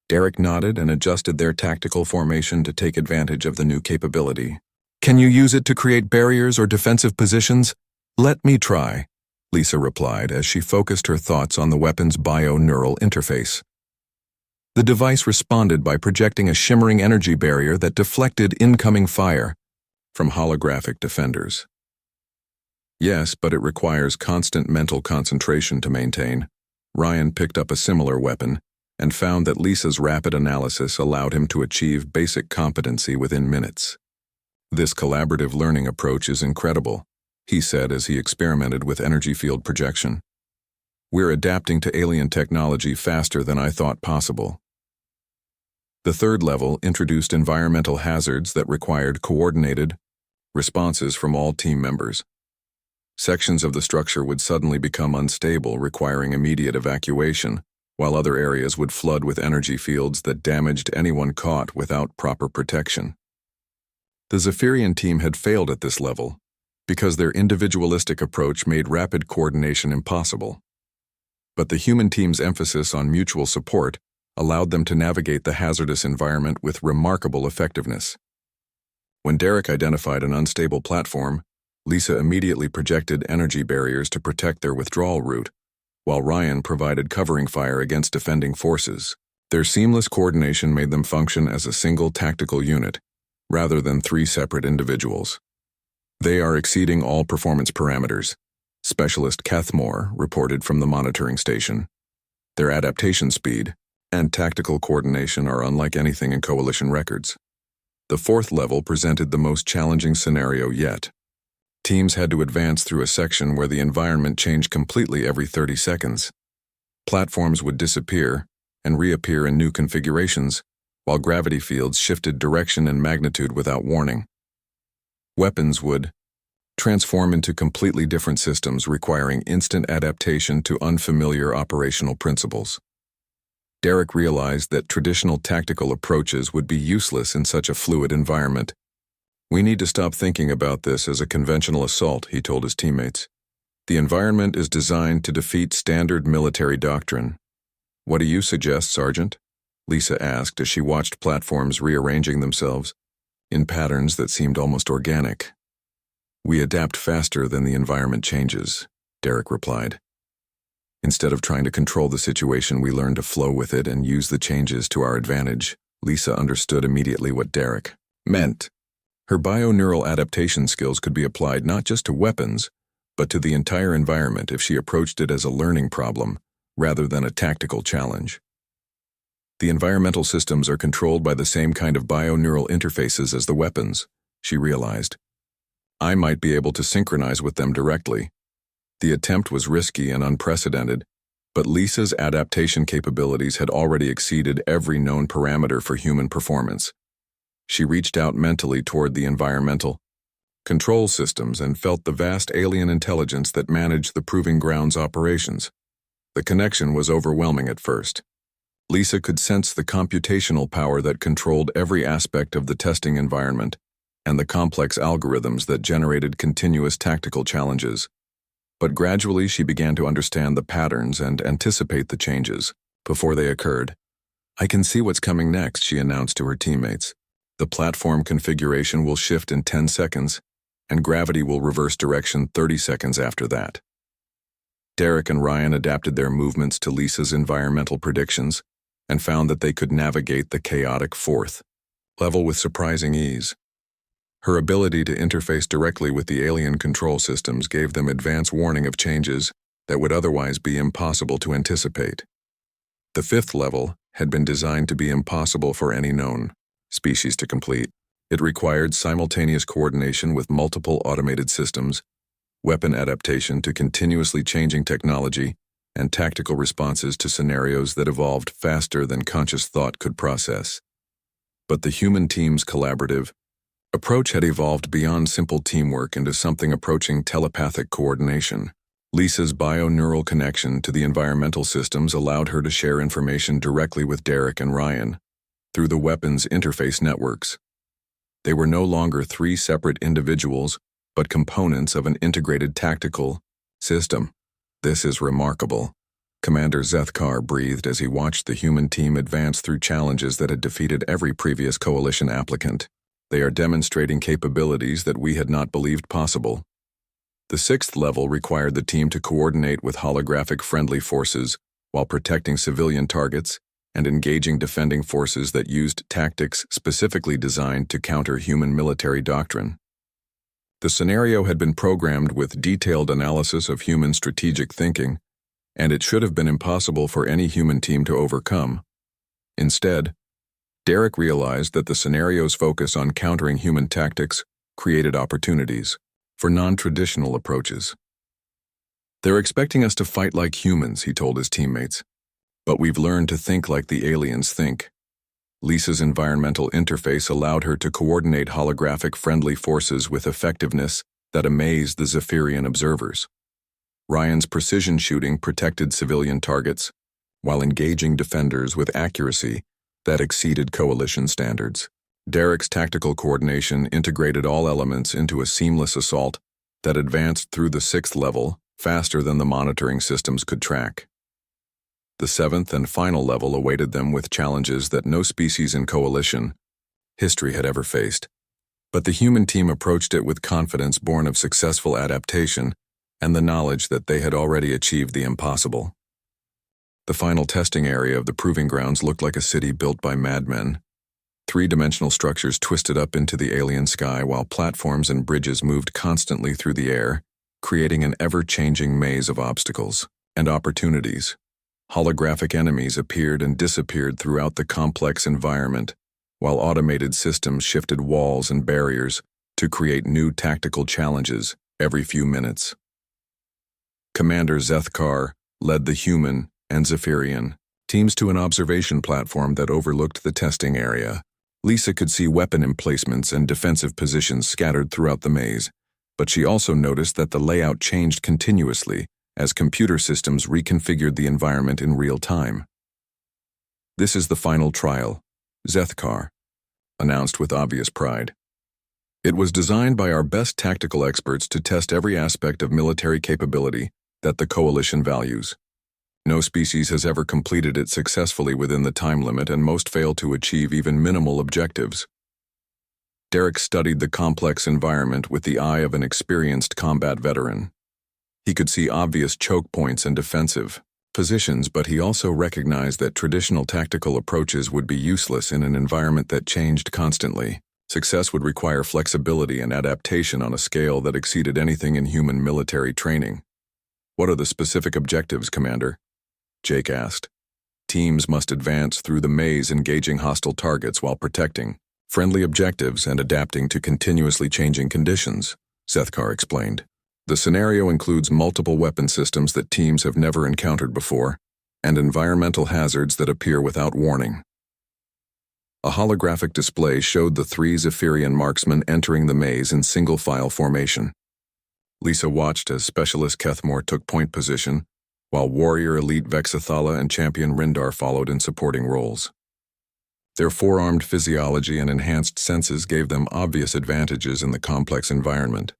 Derek nodded and adjusted their tactical formation to take advantage of the new capability. "Can you use it to create barriers or defensive positions?" "Let me try," Lisa replied as she focused her thoughts on the weapon's bioneural interface. The device responded by projecting a shimmering energy barrier that deflected incoming fire from holographic defenders. "Yes, but it requires constant mental concentration to maintain." Ryan picked up a similar weapon and found that Lisa's rapid analysis allowed him to achieve basic competency within minutes. "This collaborative learning approach is incredible," he said as he experimented with energy field projection. "We're adapting to alien technology faster than I thought possible." The 3rd level introduced environmental hazards that required coordinated responses from all team members. Sections of the structure would suddenly become unstable, requiring immediate evacuation, while other areas would flood with energy fields that damaged anyone caught without proper protection. The Zephyrian team had failed at this level because their individualistic approach made rapid coordination impossible. But the human team's emphasis on mutual support allowed them to navigate the hazardous environment with remarkable effectiveness. When Derek identified an unstable platform, Lisa immediately projected energy barriers to protect their withdrawal route, while Ryan provided covering fire against defending forces. Their seamless coordination made them function as a single tactical unit, rather than 3 separate individuals. "They are exceeding all performance parameters," Specialist Cathmore reported from the monitoring station. "Their adaptation speed and tactical coordination are unlike anything in Coalition records." The 4th level presented the most challenging scenario yet. Teams had to advance through a section where the environment changed completely every 30 seconds. Platforms would disappear and reappear in new configurations, while gravity fields shifted direction and magnitude without warning. Weapons would transform into completely different systems requiring instant adaptation to unfamiliar operational principles. Derek realized that traditional tactical approaches would be useless in such a fluid environment. "We need to stop thinking about this as a conventional assault," he told his teammates. "The environment is designed to defeat standard military doctrine." "What do you suggest, Sergeant?" Lisa asked as she watched platforms rearranging themselves in patterns that seemed almost organic. "We adapt faster than the environment changes," Derek replied. "Instead of trying to control the situation, we learn to flow with it and use the changes to our advantage." Lisa understood immediately what Derek meant. Her bioneural adaptation skills could be applied not just to weapons, but to the entire environment if she approached it as a learning problem rather than a tactical challenge. The environmental systems are controlled by the same kind of bioneural interfaces as the weapons, she realized. I might be able to synchronize with them directly. The attempt was risky and unprecedented, but Lisa's adaptation capabilities had already exceeded every known parameter for human performance. She reached out mentally toward the environmental control systems and felt the vast alien intelligence that managed the proving grounds operations. The connection was overwhelming at first. Lisa could sense the computational power that controlled every aspect of the testing environment and the complex algorithms that generated continuous tactical challenges. But gradually she began to understand the patterns and anticipate the changes before they occurred. "I can see what's coming next," she announced to her teammates. "The platform configuration will shift in 10 seconds, and gravity will reverse direction 30 seconds after that." Derek and Ryan adapted their movements to Lisa's environmental predictions and found that they could navigate the chaotic fourth level with surprising ease. Her ability to interface directly with the alien control systems gave them advance warning of changes that would otherwise be impossible to anticipate. The fifth level had been designed to be impossible for any known species to complete. It required simultaneous coordination with multiple automated systems, weapon adaptation to continuously changing technology, and tactical responses to scenarios that evolved faster than conscious thought could process. But the human team's collaborative approach had evolved beyond simple teamwork into something approaching telepathic coordination. Lisa's bioneural connection to the environmental systems allowed her to share information directly with Derek and Ryan through the weapons interface networks. They were no longer three separate individuals, but components of an integrated tactical system. "This is remarkable," Commander Zethkar breathed as he watched the human team advance through challenges that had defeated every previous coalition applicant. "They are demonstrating capabilities that we had not believed possible." The sixth level required the team to coordinate with holographic friendly forces while protecting civilian targets and engaging defending forces that used tactics specifically designed to counter human military doctrine. The scenario had been programmed with detailed analysis of human strategic thinking, and it should have been impossible for any human team to overcome. Instead, Derek realized that the scenario's focus on countering human tactics created opportunities for non-traditional approaches. "They're expecting us to fight like humans," he told his teammates, "but we've learned to think like the aliens think." Lisa's environmental interface allowed her to coordinate holographic friendly forces with effectiveness that amazed the Zephyrian observers. Ryan's precision shooting protected civilian targets, while engaging defenders with accuracy that exceeded coalition standards. Derek's tactical coordination integrated all elements into a seamless assault that advanced through the sixth level faster than the monitoring systems could track. The seventh and final level awaited them with challenges that no species in coalition history had ever faced. But the human team approached it with confidence born of successful adaptation and the knowledge that they had already achieved the impossible. The final testing area of the proving grounds looked like a city built by madmen. Three-dimensional structures twisted up into the alien sky while platforms and bridges moved constantly through the air, creating an ever-changing maze of obstacles and opportunities. Holographic enemies appeared and disappeared throughout the complex environment, while automated systems shifted walls and barriers to create new tactical challenges every few minutes. Commander Zethkar led the human and Zephyrian teams to an observation platform that overlooked the testing area. Lisa could see weapon emplacements and defensive positions scattered throughout the maze, but she also noticed that the layout changed continuously as computer systems reconfigured the environment in real time. "This is the final trial," Zethkar announced with obvious pride. "It was designed by our best tactical experts to test every aspect of military capability that the Coalition values. No species has ever completed it successfully within the time limit, and most fail to achieve even minimal objectives." Derek studied the complex environment with the eye of an experienced combat veteran. He could see obvious choke points and defensive positions, but he also recognized that traditional tactical approaches would be useless in an environment that changed constantly. Success would require flexibility and adaptation on a scale that exceeded anything in human military training. "What are the specific objectives, Commander?" Jake asked. "Teams must advance through the maze, engaging hostile targets while protecting friendly objectives and adapting to continuously changing conditions," Zethkar explained. "The scenario includes multiple weapon systems that teams have never encountered before, and environmental hazards that appear without warning." A holographic display showed the 3 Zephyrian marksmen entering the maze in single-file formation. Lisa watched as Specialist Kethmore took point position, while Warrior Elite Vexathala and Champion Rindar followed in supporting roles. Their four-armed physiology and enhanced senses gave them obvious advantages in the complex environment.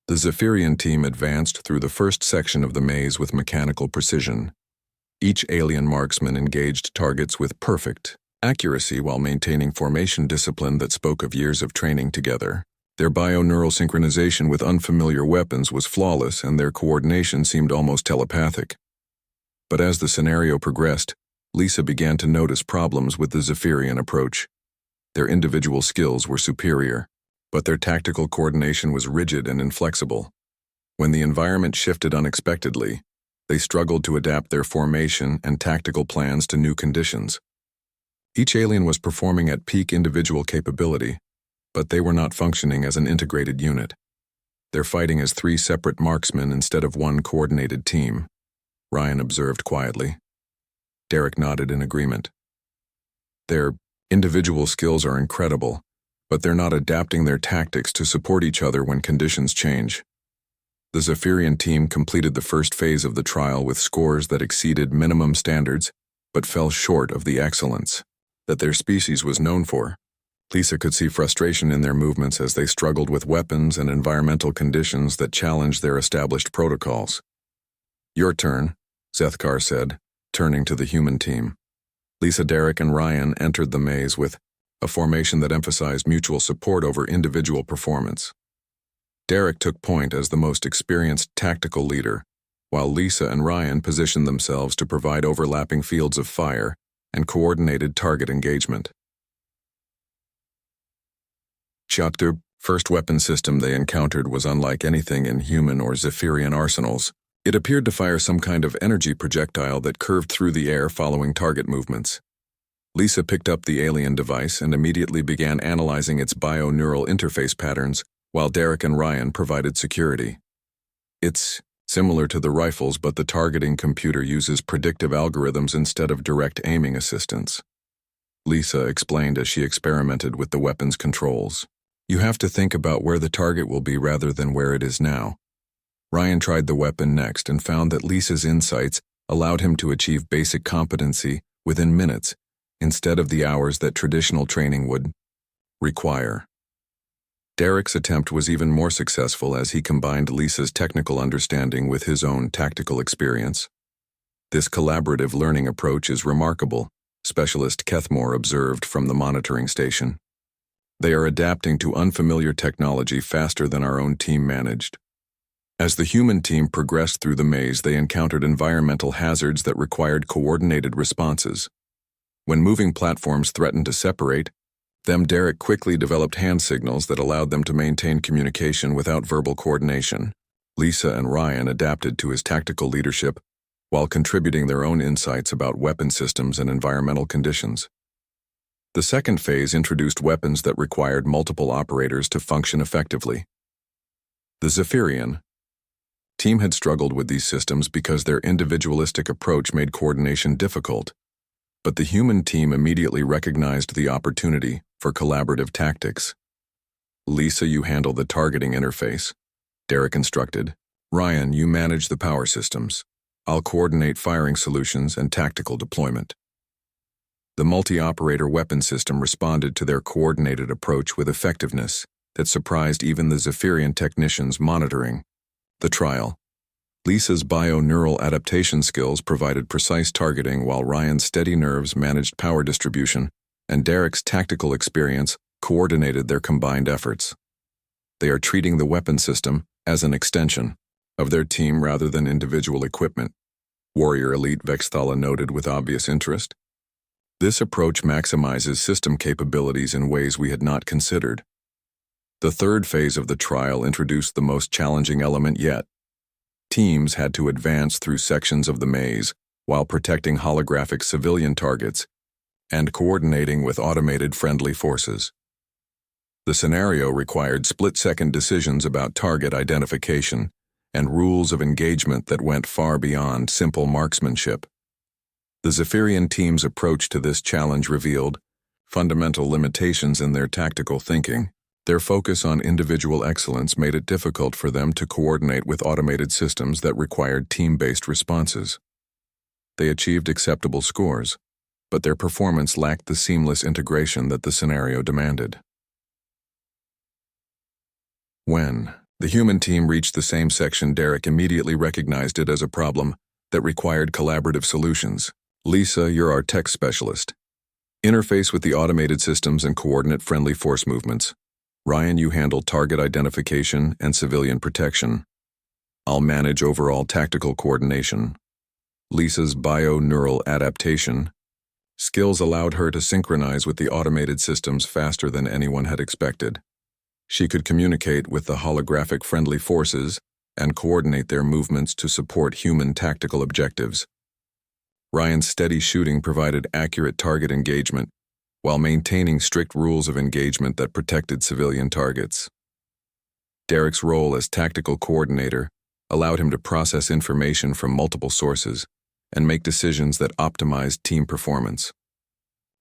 The Zephyrian team advanced through the first section of the maze with mechanical precision. Each alien marksman engaged targets with perfect accuracy while maintaining formation discipline that spoke of years of training together. Their bioneural synchronization with unfamiliar weapons was flawless, and their coordination seemed almost telepathic. But as the scenario progressed, Lisa began to notice problems with the Zephyrian approach. Their individual skills were superior, but their tactical coordination was rigid and inflexible. When the environment shifted unexpectedly, they struggled to adapt their formation and tactical plans to new conditions. Each alien was performing at peak individual capability, but they were not functioning as an integrated unit. They're fighting as 3 separate marksmen instead of one coordinated team, Ryan observed quietly. Derek nodded in agreement. "Their individual skills are incredible, but they're not adapting their tactics to support each other when conditions change." The Zephyrian team completed the first phase of the trial with scores that exceeded minimum standards, but fell short of the excellence that their species was known for. Lisa could see frustration in their movements as they struggled with weapons and environmental conditions that challenged their established protocols. "Your turn," Zethkar said, turning to the human team. Lisa, Derek, and Ryan entered the maze with a formation that emphasized mutual support over individual performance. Derek took point as the most experienced tactical leader, while Lisa and Ryan positioned themselves to provide overlapping fields of fire and coordinated target engagement. The first weapon system they encountered was unlike anything in human or Zephyrian arsenals. It appeared to fire some kind of energy projectile that curved through the air following target movements. Lisa picked up the alien device and immediately began analyzing its bioneural interface patterns, while Derek and Ryan provided security. "It's similar to the rifles, but the targeting computer uses predictive algorithms instead of direct aiming assistance," Lisa explained as she experimented with the weapon's controls. "You have to think about where the target will be rather than where it is now." Ryan tried the weapon next and found that Lisa's insights allowed him to achieve basic competency within minutes, instead of the hours that traditional training would require. Derek's attempt was even more successful as he combined Lisa's technical understanding with his own tactical experience. "This collaborative learning approach is remarkable," Specialist Kethmore observed from the monitoring station. "They are adapting to unfamiliar technology faster than our own team managed." As the human team progressed through the maze, they encountered environmental hazards that required coordinated responses. When moving platforms threatened to separate them, Derek quickly developed hand signals that allowed them to maintain communication without verbal coordination. Lisa and Ryan adapted to his tactical leadership while contributing their own insights about weapon systems and environmental conditions. The second phase introduced weapons that required multiple operators to function effectively. The Zephyrian team had struggled with these systems because their individualistic approach made coordination difficult, but the human team immediately recognized the opportunity for collaborative tactics. Lisa, you handle the targeting interface, Derek instructed. Ryan, you manage the power systems. I'll coordinate firing solutions and tactical deployment. The multi-operator weapon system responded to their coordinated approach with effectiveness that surprised even the Zephyrian technicians monitoring the trial. Lisa's bio-neural adaptation skills provided precise targeting while Ryan's steady nerves managed power distribution, and Derek's tactical experience coordinated their combined efforts. They are treating the weapon system as an extension of their team rather than individual equipment, Warrior Elite Vexthala noted with obvious interest. This approach maximizes system capabilities in ways we had not considered. The third phase of the trial introduced the most challenging element yet. Teams had to advance through sections of the maze while protecting holographic civilian targets and coordinating with automated friendly forces. The scenario required split-second decisions about target identification and rules of engagement that went far beyond simple marksmanship. The Zephyrian team's approach to this challenge revealed fundamental limitations in their tactical thinking. Their focus on individual excellence made it difficult for them to coordinate with automated systems that required team-based responses. They achieved acceptable scores, but their performance lacked the seamless integration that the scenario demanded. When the human team reached the same section, Derek immediately recognized it as a problem that required collaborative solutions. Lisa, you're our tech specialist. Interface with the automated systems and coordinate friendly force movements. Ryan, you handle target identification and civilian protection. I'll manage overall tactical coordination. Lisa's bio-neural adaptation skills allowed her to synchronize with the automated systems faster than anyone had expected. She could communicate with the holographic friendly forces and coordinate their movements to support human tactical objectives. Ryan's steady shooting provided accurate target engagement while maintaining strict rules of engagement that protected civilian targets. Derek's role as tactical coordinator allowed him to process information from multiple sources and make decisions that optimized team performance.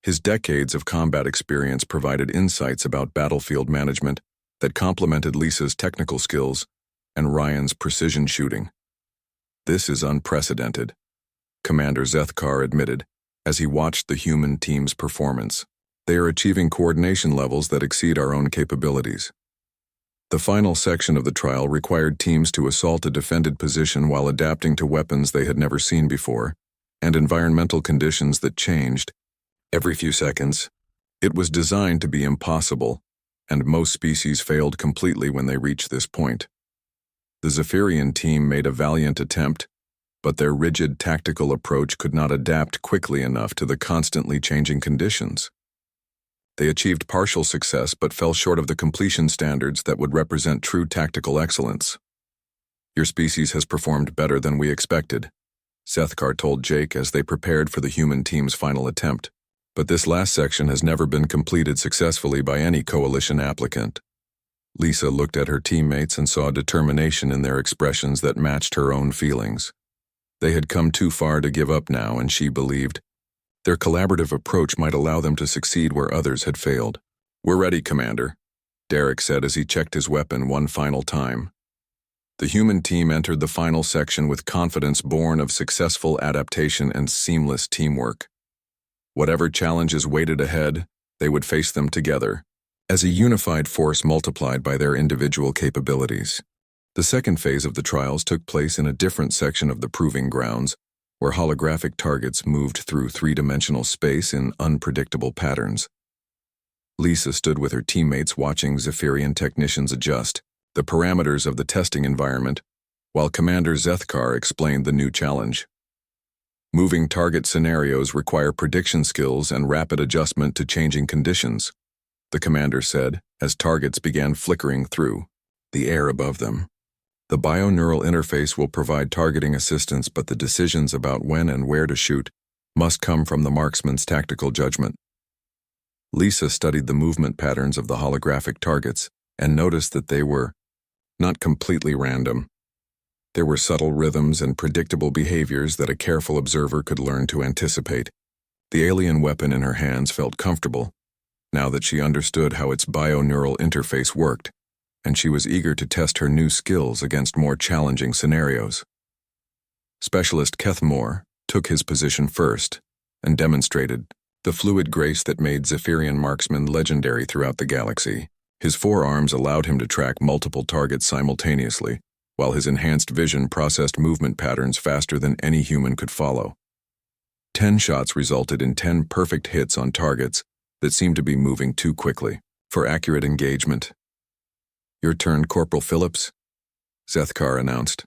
His decades of combat experience provided insights about battlefield management that complemented Lisa's technical skills and Ryan's precision shooting. This is unprecedented, Commander Zethkar admitted as he watched the human team's performance. They are achieving coordination levels that exceed our own capabilities. The final section of the trial required teams to assault a defended position while adapting to weapons they had never seen before and environmental conditions that changed every few seconds. It was designed to be impossible, and most species failed completely when they reached this point. The Zephyrian team made a valiant attempt, but their rigid tactical approach could not adapt quickly enough to the constantly changing conditions. They achieved partial success but fell short of the completion standards that would represent true tactical excellence. Your species has performed better than we expected, Zethkar told Jake as they prepared for the human team's final attempt. But this last section has never been completed successfully by any coalition applicant. Lisa looked at her teammates and saw determination in their expressions that matched her own feelings. They had come too far to give up now, and she believed their collaborative approach might allow them to succeed where others had failed. We're ready, Commander, Derek said as he checked his weapon one final time. The human team entered the final section with confidence born of successful adaptation and seamless teamwork. Whatever challenges waited ahead, they would face them together, as a unified force multiplied by their individual capabilities. The second phase of the trials took place in a different section of the proving grounds, where holographic targets moved through three-dimensional space in unpredictable patterns. Lisa stood with her teammates watching Zephyrian technicians adjust the parameters of the testing environment, while Commander Zethkar explained the new challenge. Moving target scenarios require prediction skills and rapid adjustment to changing conditions, the commander said as targets began flickering through the air above them. The bio-neural interface will provide targeting assistance, but the decisions about when and where to shoot must come from the marksman's tactical judgment. Lisa studied the movement patterns of the holographic targets and noticed that they were not completely random. There were subtle rhythms and predictable behaviors that a careful observer could learn to anticipate. The alien weapon in her hands felt comfortable, now that she understood how its bio-neural interface worked, and she was eager to test her new skills against more challenging scenarios. Specialist Kethmore took his position first and demonstrated the fluid grace that made Zephyrian marksmen legendary throughout the galaxy. His forearms allowed him to track multiple targets simultaneously, while his enhanced vision processed movement patterns faster than any human could follow. 10 shots resulted in 10 perfect hits on targets that seemed to be moving too quickly for accurate engagement. "Your turn, Corporal Phillips," Zethkar announced.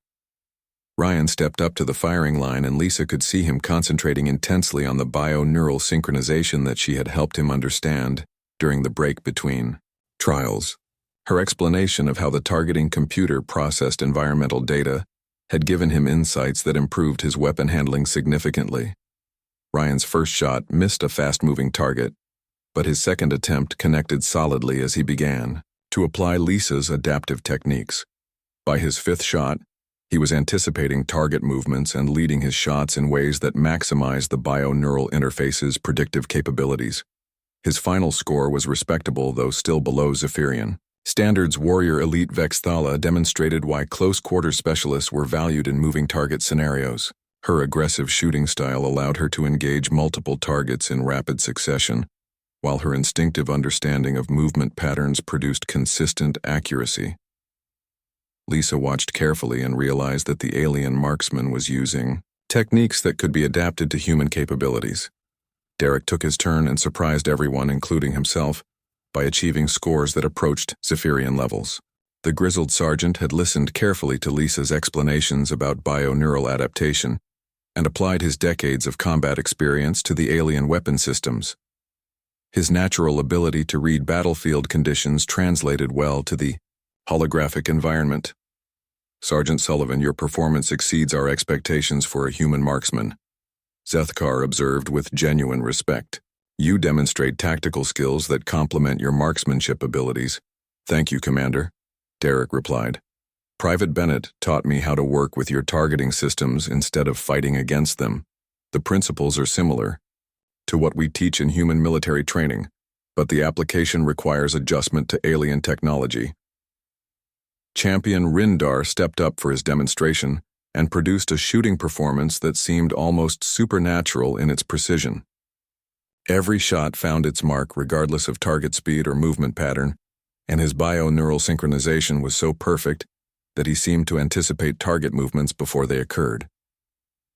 Ryan stepped up to the firing line, and Lisa could see him concentrating intensely on the bio-neural synchronization that she had helped him understand during the break between trials. Her explanation of how the targeting computer processed environmental data had given him insights that improved his weapon handling significantly. Ryan's first shot missed a fast-moving target, but his second attempt connected solidly as he began to apply Lisa's adaptive techniques. By his fifth shot, he was anticipating target movements and leading his shots in ways that maximized the bio-neural interface's predictive capabilities. His final score was respectable, though still below Zephyrian. Standards Warrior Elite Vexthala demonstrated why close-quarter specialists were valued in moving target scenarios. Her aggressive shooting style allowed her to engage multiple targets in rapid succession, while her instinctive understanding of movement patterns produced consistent accuracy. Lisa watched carefully and realized that the alien marksman was using techniques that could be adapted to human capabilities. Derek took his turn and surprised everyone, including himself, by achieving scores that approached Zephyrian levels. The grizzled sergeant had listened carefully to Lisa's explanations about bio-neural adaptation and applied his decades of combat experience to the alien weapon systems. His natural ability to read battlefield conditions translated well to the holographic environment. "Sergeant Sullivan, your performance exceeds our expectations for a human marksman," Zethkar observed with genuine respect. "You demonstrate tactical skills that complement your marksmanship abilities." "Thank you, Commander," Derek replied. "Private Bennett taught me how to work with your targeting systems instead of fighting against them. The principles are similar to what we teach in human military training, but the application requires adjustment to alien technology." Champion Rindar stepped up for his demonstration and produced a shooting performance that seemed almost supernatural in its precision. Every shot found its mark regardless of target speed or movement pattern, and his bio-neural synchronization was so perfect that he seemed to anticipate target movements before they occurred.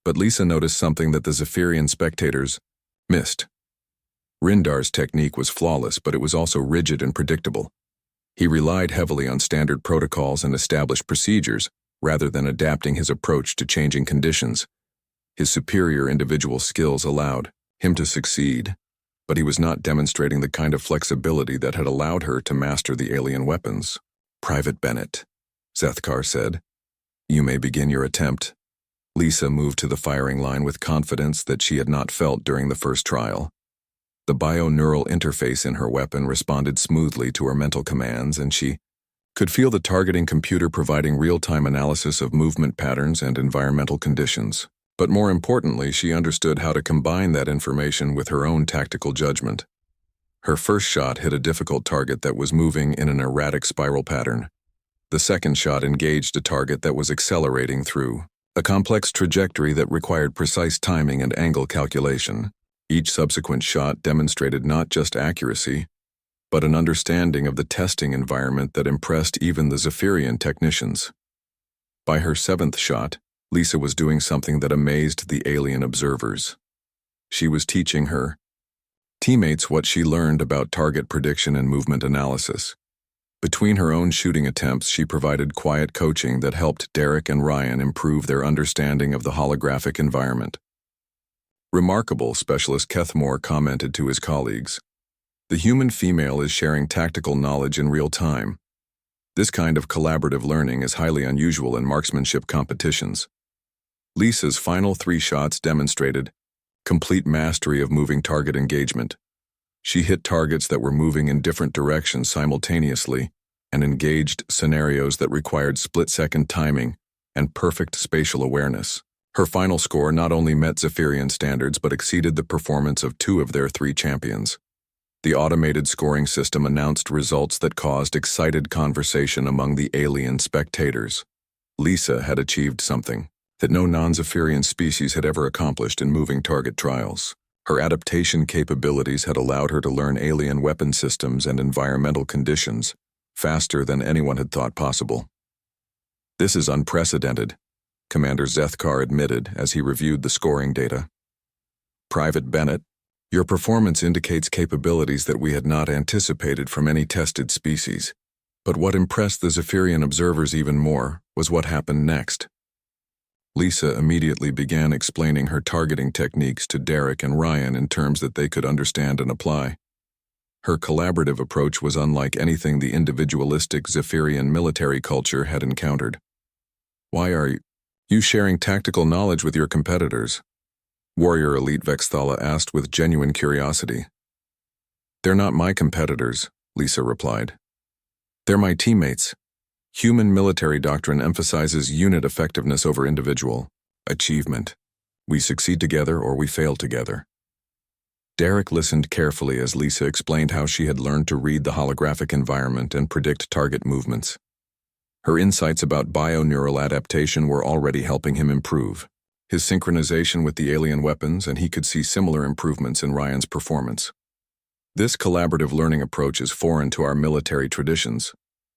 But Lisa noticed something that the Zephyrian spectators missed. Rindar's technique was flawless, but it was also rigid and predictable. He relied heavily on standard protocols and established procedures rather than adapting his approach to changing conditions. His superior individual skills allowed him to succeed, but he was not demonstrating the kind of flexibility that had allowed her to master the alien weapons. "Private Bennett," Zethkar said, "you may begin your attempt." Lisa moved to the firing line with confidence that she had not felt during the first trial. The bio-neural interface in her weapon responded smoothly to her mental commands, and she could feel the targeting computer providing real-time analysis of movement patterns and environmental conditions. But more importantly, she understood how to combine that information with her own tactical judgment. Her first shot hit a difficult target that was moving in an erratic spiral pattern. The second shot engaged a target that was accelerating through a complex trajectory that required precise timing and angle calculation. Each subsequent shot demonstrated not just accuracy, but an understanding of the testing environment that impressed even the Zephyrian technicians. By her seventh shot, Lisa was doing something that amazed the alien observers. She was teaching her teammates what she learned about target prediction and movement analysis. Between her own shooting attempts, she provided quiet coaching that helped Derek and Ryan improve their understanding of the holographic environment. "Remarkable," Specialist Kethmore commented to his colleagues. "The human female is sharing tactical knowledge in real time. This kind of collaborative learning is highly unusual in marksmanship competitions." Lisa's final 3 shots demonstrated complete mastery of moving target engagement. She hit targets that were moving in different directions simultaneously, and engaged scenarios that required split-second timing and perfect spatial awareness. Her final score not only met Zephyrian standards but exceeded the performance of 2 of their 3 champions. The automated scoring system announced results that caused excited conversation among the alien spectators. Lisa had achieved something that no non-Zephyrian species had ever accomplished in moving target trials. Her adaptation capabilities had allowed her to learn alien weapon systems and environmental conditions faster than anyone had thought possible. "This is unprecedented," Commander Zethkar admitted as he reviewed the scoring data. "Private Bennett, your performance indicates capabilities that we had not anticipated from any tested species. But what impressed the Zephyrian observers even more was what happened next." Lisa immediately began explaining her targeting techniques to Derek and Ryan in terms that they could understand and apply. Her collaborative approach was unlike anything the individualistic Zephyrian military culture had encountered. "Why are you sharing tactical knowledge with your competitors?" Warrior Elite Vexthala asked with genuine curiosity. "They're not my competitors," Lisa replied. "They're my teammates. Human military doctrine emphasizes unit effectiveness over individual achievement. We succeed together or we fail together." Derek listened carefully as Lisa explained how she had learned to read the holographic environment and predict target movements. Her insights about bioneural adaptation were already helping him improve his synchronization with the alien weapons, and he could see similar improvements in Ryan's performance. "This collaborative learning approach is foreign to our military traditions,"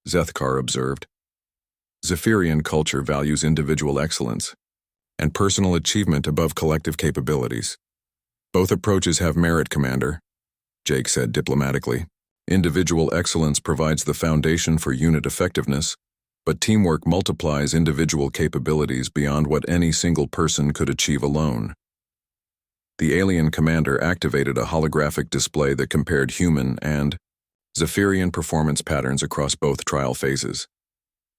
Zethkar observed. "Zephyrian culture values individual excellence and personal achievement above collective capabilities." "Both approaches have merit, Commander," Jake said diplomatically. "Individual excellence provides the foundation for unit effectiveness, but teamwork multiplies individual capabilities beyond what any single person could achieve alone." The alien commander activated a holographic display that compared human and Zephyrian performance patterns across both trial phases.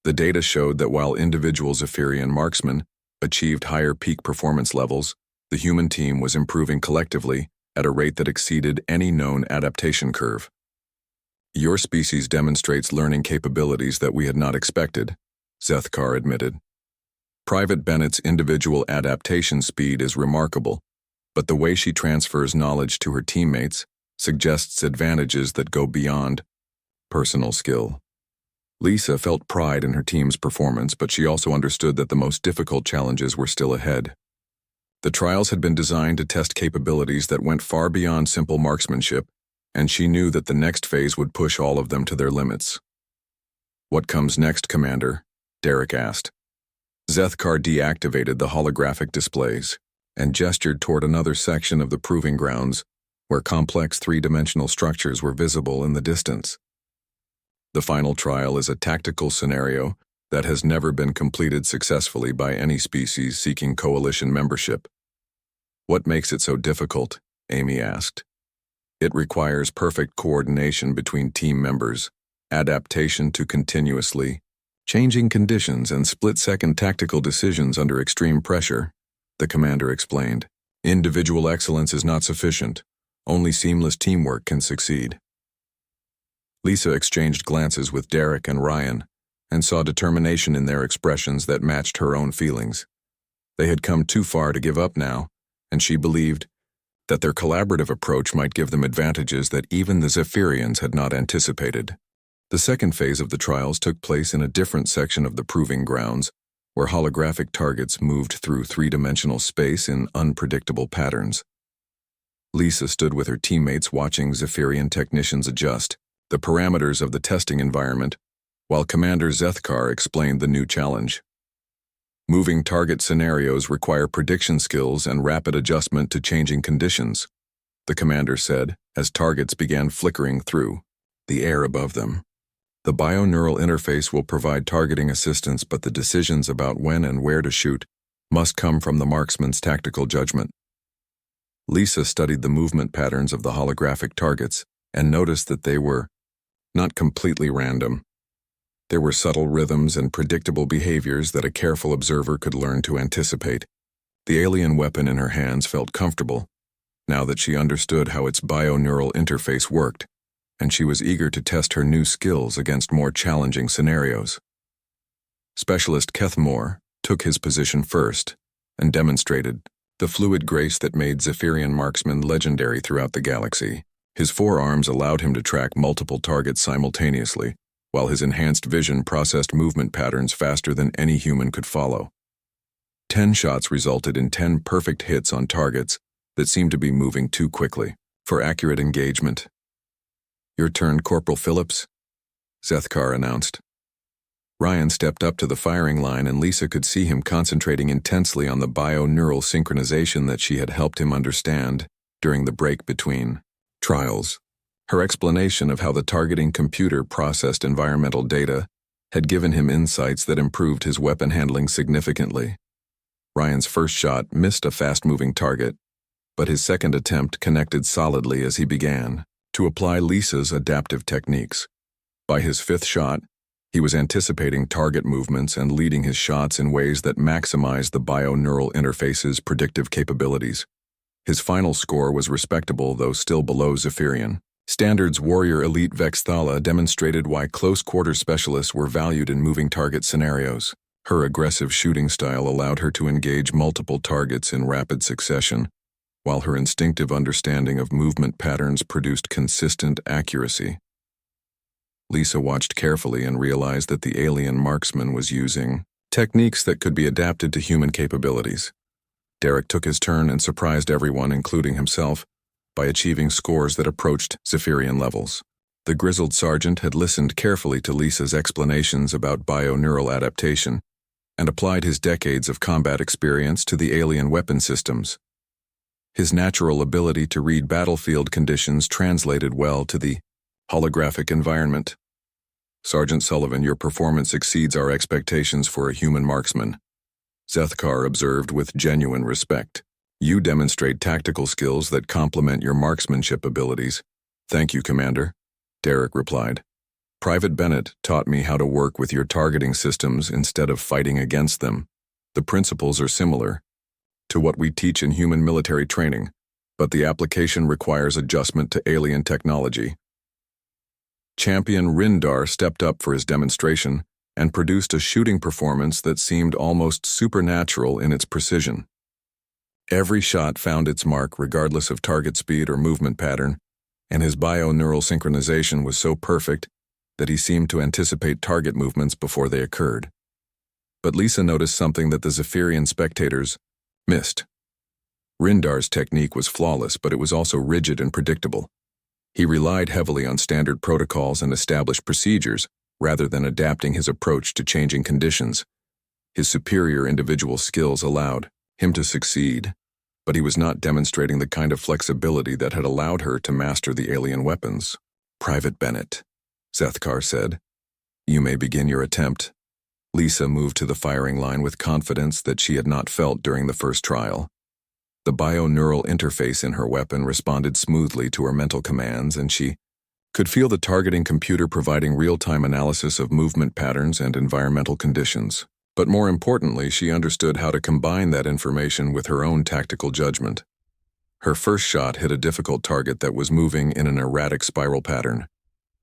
The data showed that while individual Zephyrian marksmen achieved higher peak performance levels, the human team was improving collectively at a rate that exceeded any known adaptation curve. "Your species demonstrates learning capabilities that we had not expected," Zethkar admitted. "Private Bennett's individual adaptation speed is remarkable, but the way she transfers knowledge to her teammates suggests advantages that go beyond personal skill." Lisa felt pride in her team's performance, but she also understood that the most difficult challenges were still ahead. The trials had been designed to test capabilities that went far beyond simple marksmanship, and she knew that the next phase would push all of them to their limits. "What comes next, Commander?" Derek asked. Zethkar deactivated the holographic displays and gestured toward another section of the proving grounds where complex 3-dimensional structures were visible in the distance. "The final trial is a tactical scenario that has never been completed successfully by any species seeking coalition membership." "What makes it so difficult?" Amy asked. "It requires perfect coordination between team members, adaptation to continuously changing conditions, and split-second tactical decisions under extreme pressure," the commander explained. "Individual excellence is not sufficient. Only seamless teamwork can succeed." Lisa exchanged glances with Derek and Ryan and saw determination in their expressions that matched her own feelings. They had come too far to give up now, and she believed that their collaborative approach might give them advantages that even the Zephyrians had not anticipated. The second phase of the trials took place in a different section of the proving grounds, where holographic targets moved through 3-dimensional space in unpredictable patterns. Lisa stood with her teammates watching Zephyrian technicians adjust the parameters of the testing environment, while Commander Zethkar explained the new challenge. "Moving target scenarios require prediction skills and rapid adjustment to changing conditions," the commander said as targets began flickering through the air above them. "The bioneural interface will provide targeting assistance, but the decisions about when and where to shoot must come from the marksman's tactical judgment." Lisa studied the movement patterns of the holographic targets and noticed that they were not completely random. There were subtle rhythms and predictable behaviors that a careful observer could learn to anticipate. The alien weapon in her hands felt comfortable, now that she understood how its bioneural interface worked. and she was eager to test her new skills against more challenging scenarios. Specialist Kethmore took his position first and demonstrated the fluid grace that made Zephyrian marksmen legendary throughout the galaxy. His forearms allowed him to track multiple targets simultaneously, while his enhanced vision processed movement patterns faster than any human could follow. 10 shots resulted in 10 perfect hits on targets that seemed to be moving too quickly for accurate engagement. "Your turn, Corporal Phillips," Zethkar announced. Ryan stepped up to the firing line, and Lisa could see him concentrating intensely on the bio-neural synchronization that she had helped him understand during the break between trials. Her explanation of how the targeting computer processed environmental data had given him insights that improved his weapon handling significantly. Ryan's first shot missed a fast-moving target, but his second attempt connected solidly as he began to apply Lisa's adaptive techniques. By his fifth shot, he was anticipating target movements and leading his shots in ways that maximized the bio-neural interface's predictive capabilities. His final score was respectable, though still below Zephyrian. Standards Warrior Elite Vexthala demonstrated why close-quarter specialists were valued in moving target scenarios. Her aggressive shooting style allowed her to engage multiple targets in rapid succession, while her instinctive understanding of movement patterns produced consistent accuracy. Lisa watched carefully and realized that the alien marksman was using techniques that could be adapted to human capabilities. Derek took his turn and surprised everyone, including himself, by achieving scores that approached Zephyrian levels. The grizzled sergeant had listened carefully to Lisa's explanations about bio-neural adaptation and applied his decades of combat experience to the alien weapon systems. His natural ability to read battlefield conditions translated well to the holographic environment. "Sergeant Sullivan, your performance exceeds our expectations for a human marksman," Zethkar observed with genuine respect. "You demonstrate tactical skills that complement your marksmanship abilities." "Thank you, Commander," Derek replied. "Private Bennett taught me how to work with your targeting systems instead of fighting against them. The principles are similar to what we teach in human military training, but the application requires adjustment to alien technology." Champion Rindar stepped up for his demonstration and produced a shooting performance that seemed almost supernatural in its precision. Every shot found its mark regardless of target speed or movement pattern, and his bio-neural synchronization was so perfect that he seemed to anticipate target movements before they occurred. But Lisa noticed something that the Zephyrian spectators missed. Rindar's technique was flawless, but it was also rigid and predictable. He relied heavily on standard protocols and established procedures, rather than adapting his approach to changing conditions. His superior individual skills allowed him to succeed, but he was not demonstrating the kind of flexibility that had allowed her to master the alien weapons. "Private Bennett," Zethkar said, "you may begin your attempt." Lisa moved to the firing line with confidence that she had not felt during the first trial. The bio-neural interface in her weapon responded smoothly to her mental commands, and she could feel the targeting computer providing real-time analysis of movement patterns and environmental conditions. But more importantly, she understood how to combine that information with her own tactical judgment. Her first shot hit a difficult target that was moving in an erratic spiral pattern.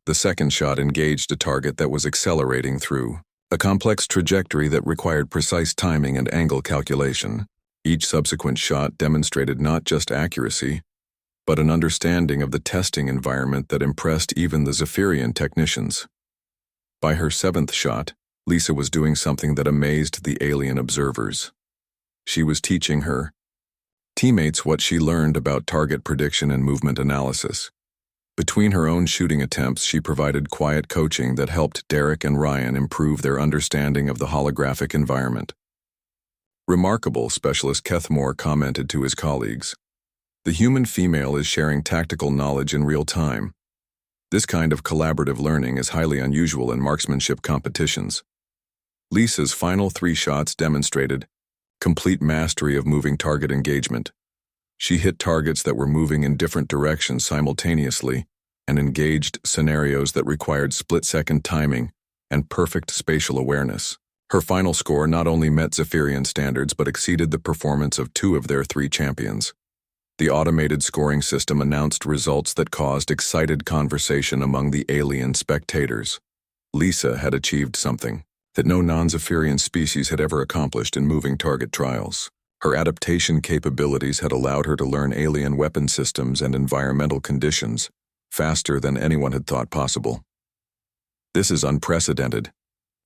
The second shot engaged a target that was accelerating through a complex trajectory that required precise timing and angle calculation. Each subsequent shot demonstrated not just accuracy, but an understanding of the testing environment that impressed even the Zephyrian technicians. By her seventh shot, Lisa was doing something that amazed the alien observers. She was teaching her teammates what she learned about target prediction and movement analysis. Between her own shooting attempts, she provided quiet coaching that helped Derek and Ryan improve their understanding of the holographic environment. "Remarkable," Specialist Kethmore commented to his colleagues. "The human female is sharing tactical knowledge in real time. This kind of collaborative learning is highly unusual in marksmanship competitions." Lisa's final 3 shots demonstrated complete mastery of moving target engagement. She hit targets that were moving in different directions simultaneously and engaged scenarios that required split-second timing and perfect spatial awareness. Her final score not only met Zephyrian standards but exceeded the performance of 2 of their 3 champions. The automated scoring system announced results that caused excited conversation among the alien spectators. Lisa had achieved something that no non-Zephyrian species had ever accomplished in moving target trials. Her adaptation capabilities had allowed her to learn alien weapon systems and environmental conditions faster than anyone had thought possible. "This is unprecedented,"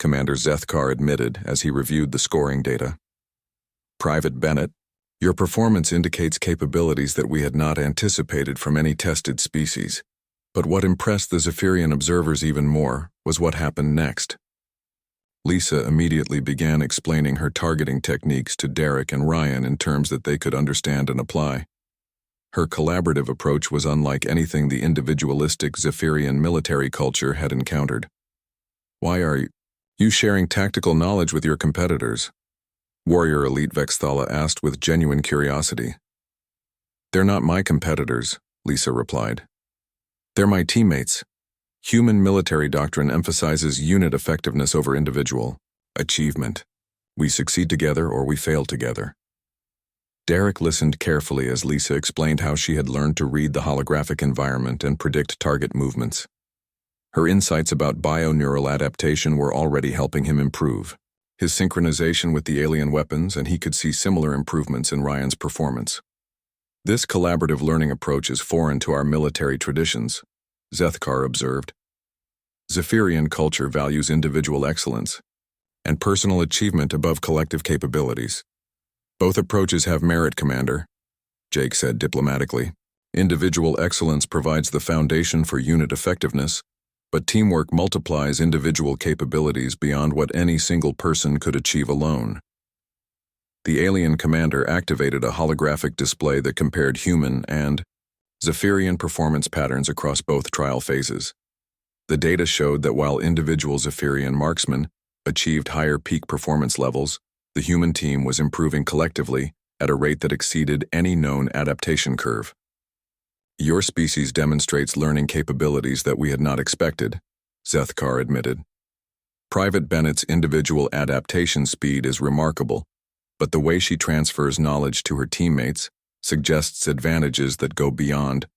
Commander Zethkar admitted as he reviewed the scoring data. "Private Bennett, your performance indicates capabilities that we had not anticipated from any tested species. But what impressed the Zephyrian observers even more was what happened next." Lisa immediately began explaining her targeting techniques to Derek and Ryan in terms that they could understand and apply. Her collaborative approach was unlike anything the individualistic Zephyrian military culture had encountered. "Why are you sharing tactical knowledge with your competitors?" Warrior Elite Vexthala asked with genuine curiosity. "They're not my competitors," Lisa replied. "They're my teammates. Human military doctrine emphasizes unit effectiveness over individual achievement. We succeed together or we fail together." Derek listened carefully as Lisa explained how she had learned to read the holographic environment and predict target movements. Her insights about bioneural adaptation were already helping him improve his synchronization with the alien weapons, and he could see similar improvements in Ryan's performance. "This collaborative learning approach is foreign to our military traditions," Zethkar observed. "Zephyrian culture values individual excellence and personal achievement above collective capabilities." "Both approaches have merit, Commander," Jake said diplomatically. "Individual excellence provides the foundation for unit effectiveness, but teamwork multiplies individual capabilities beyond what any single person could achieve alone." The alien commander activated a holographic display that compared human and Zephyrian performance patterns across both trial phases. The data showed that while individual Zephyrian marksmen achieved higher peak performance levels, the human team was improving collectively at a rate that exceeded any known adaptation curve. "Your species demonstrates learning capabilities that we had not expected," Zethkar admitted. "Private Bennett's individual adaptation speed is remarkable, but the way she transfers knowledge to her teammates suggests advantages that go beyond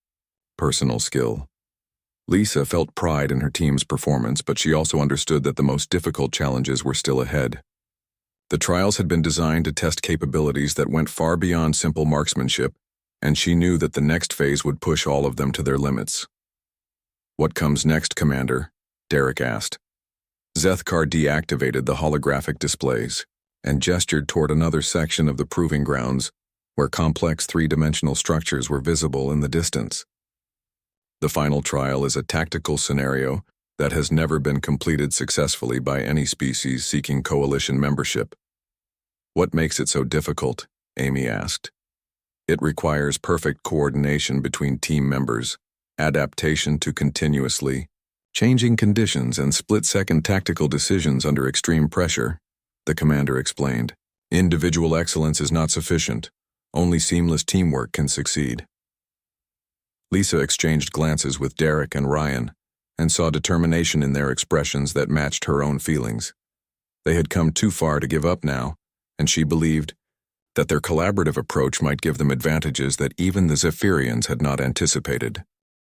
personal skill." Lisa felt pride in her team's performance, but she also understood that the most difficult challenges were still ahead. The trials had been designed to test capabilities that went far beyond simple marksmanship, and she knew that the next phase would push all of them to their limits. "What comes next, Commander?" Derek asked. Zethkar deactivated the holographic displays and gestured toward another section of the proving grounds where complex three-dimensional structures were visible in the distance. "The final trial is a tactical scenario that has never been completed successfully by any species seeking coalition membership." "What makes it so difficult?" Amy asked. "It requires perfect coordination between team members, adaptation to continuously changing conditions, and split-second tactical decisions under extreme pressure," the commander explained. "Individual excellence is not sufficient. Only seamless teamwork can succeed." Lisa exchanged glances with Derek and Ryan and saw determination in their expressions that matched her own feelings. They had come too far to give up now, and she believed that their collaborative approach might give them advantages that even the Zephyrians had not anticipated.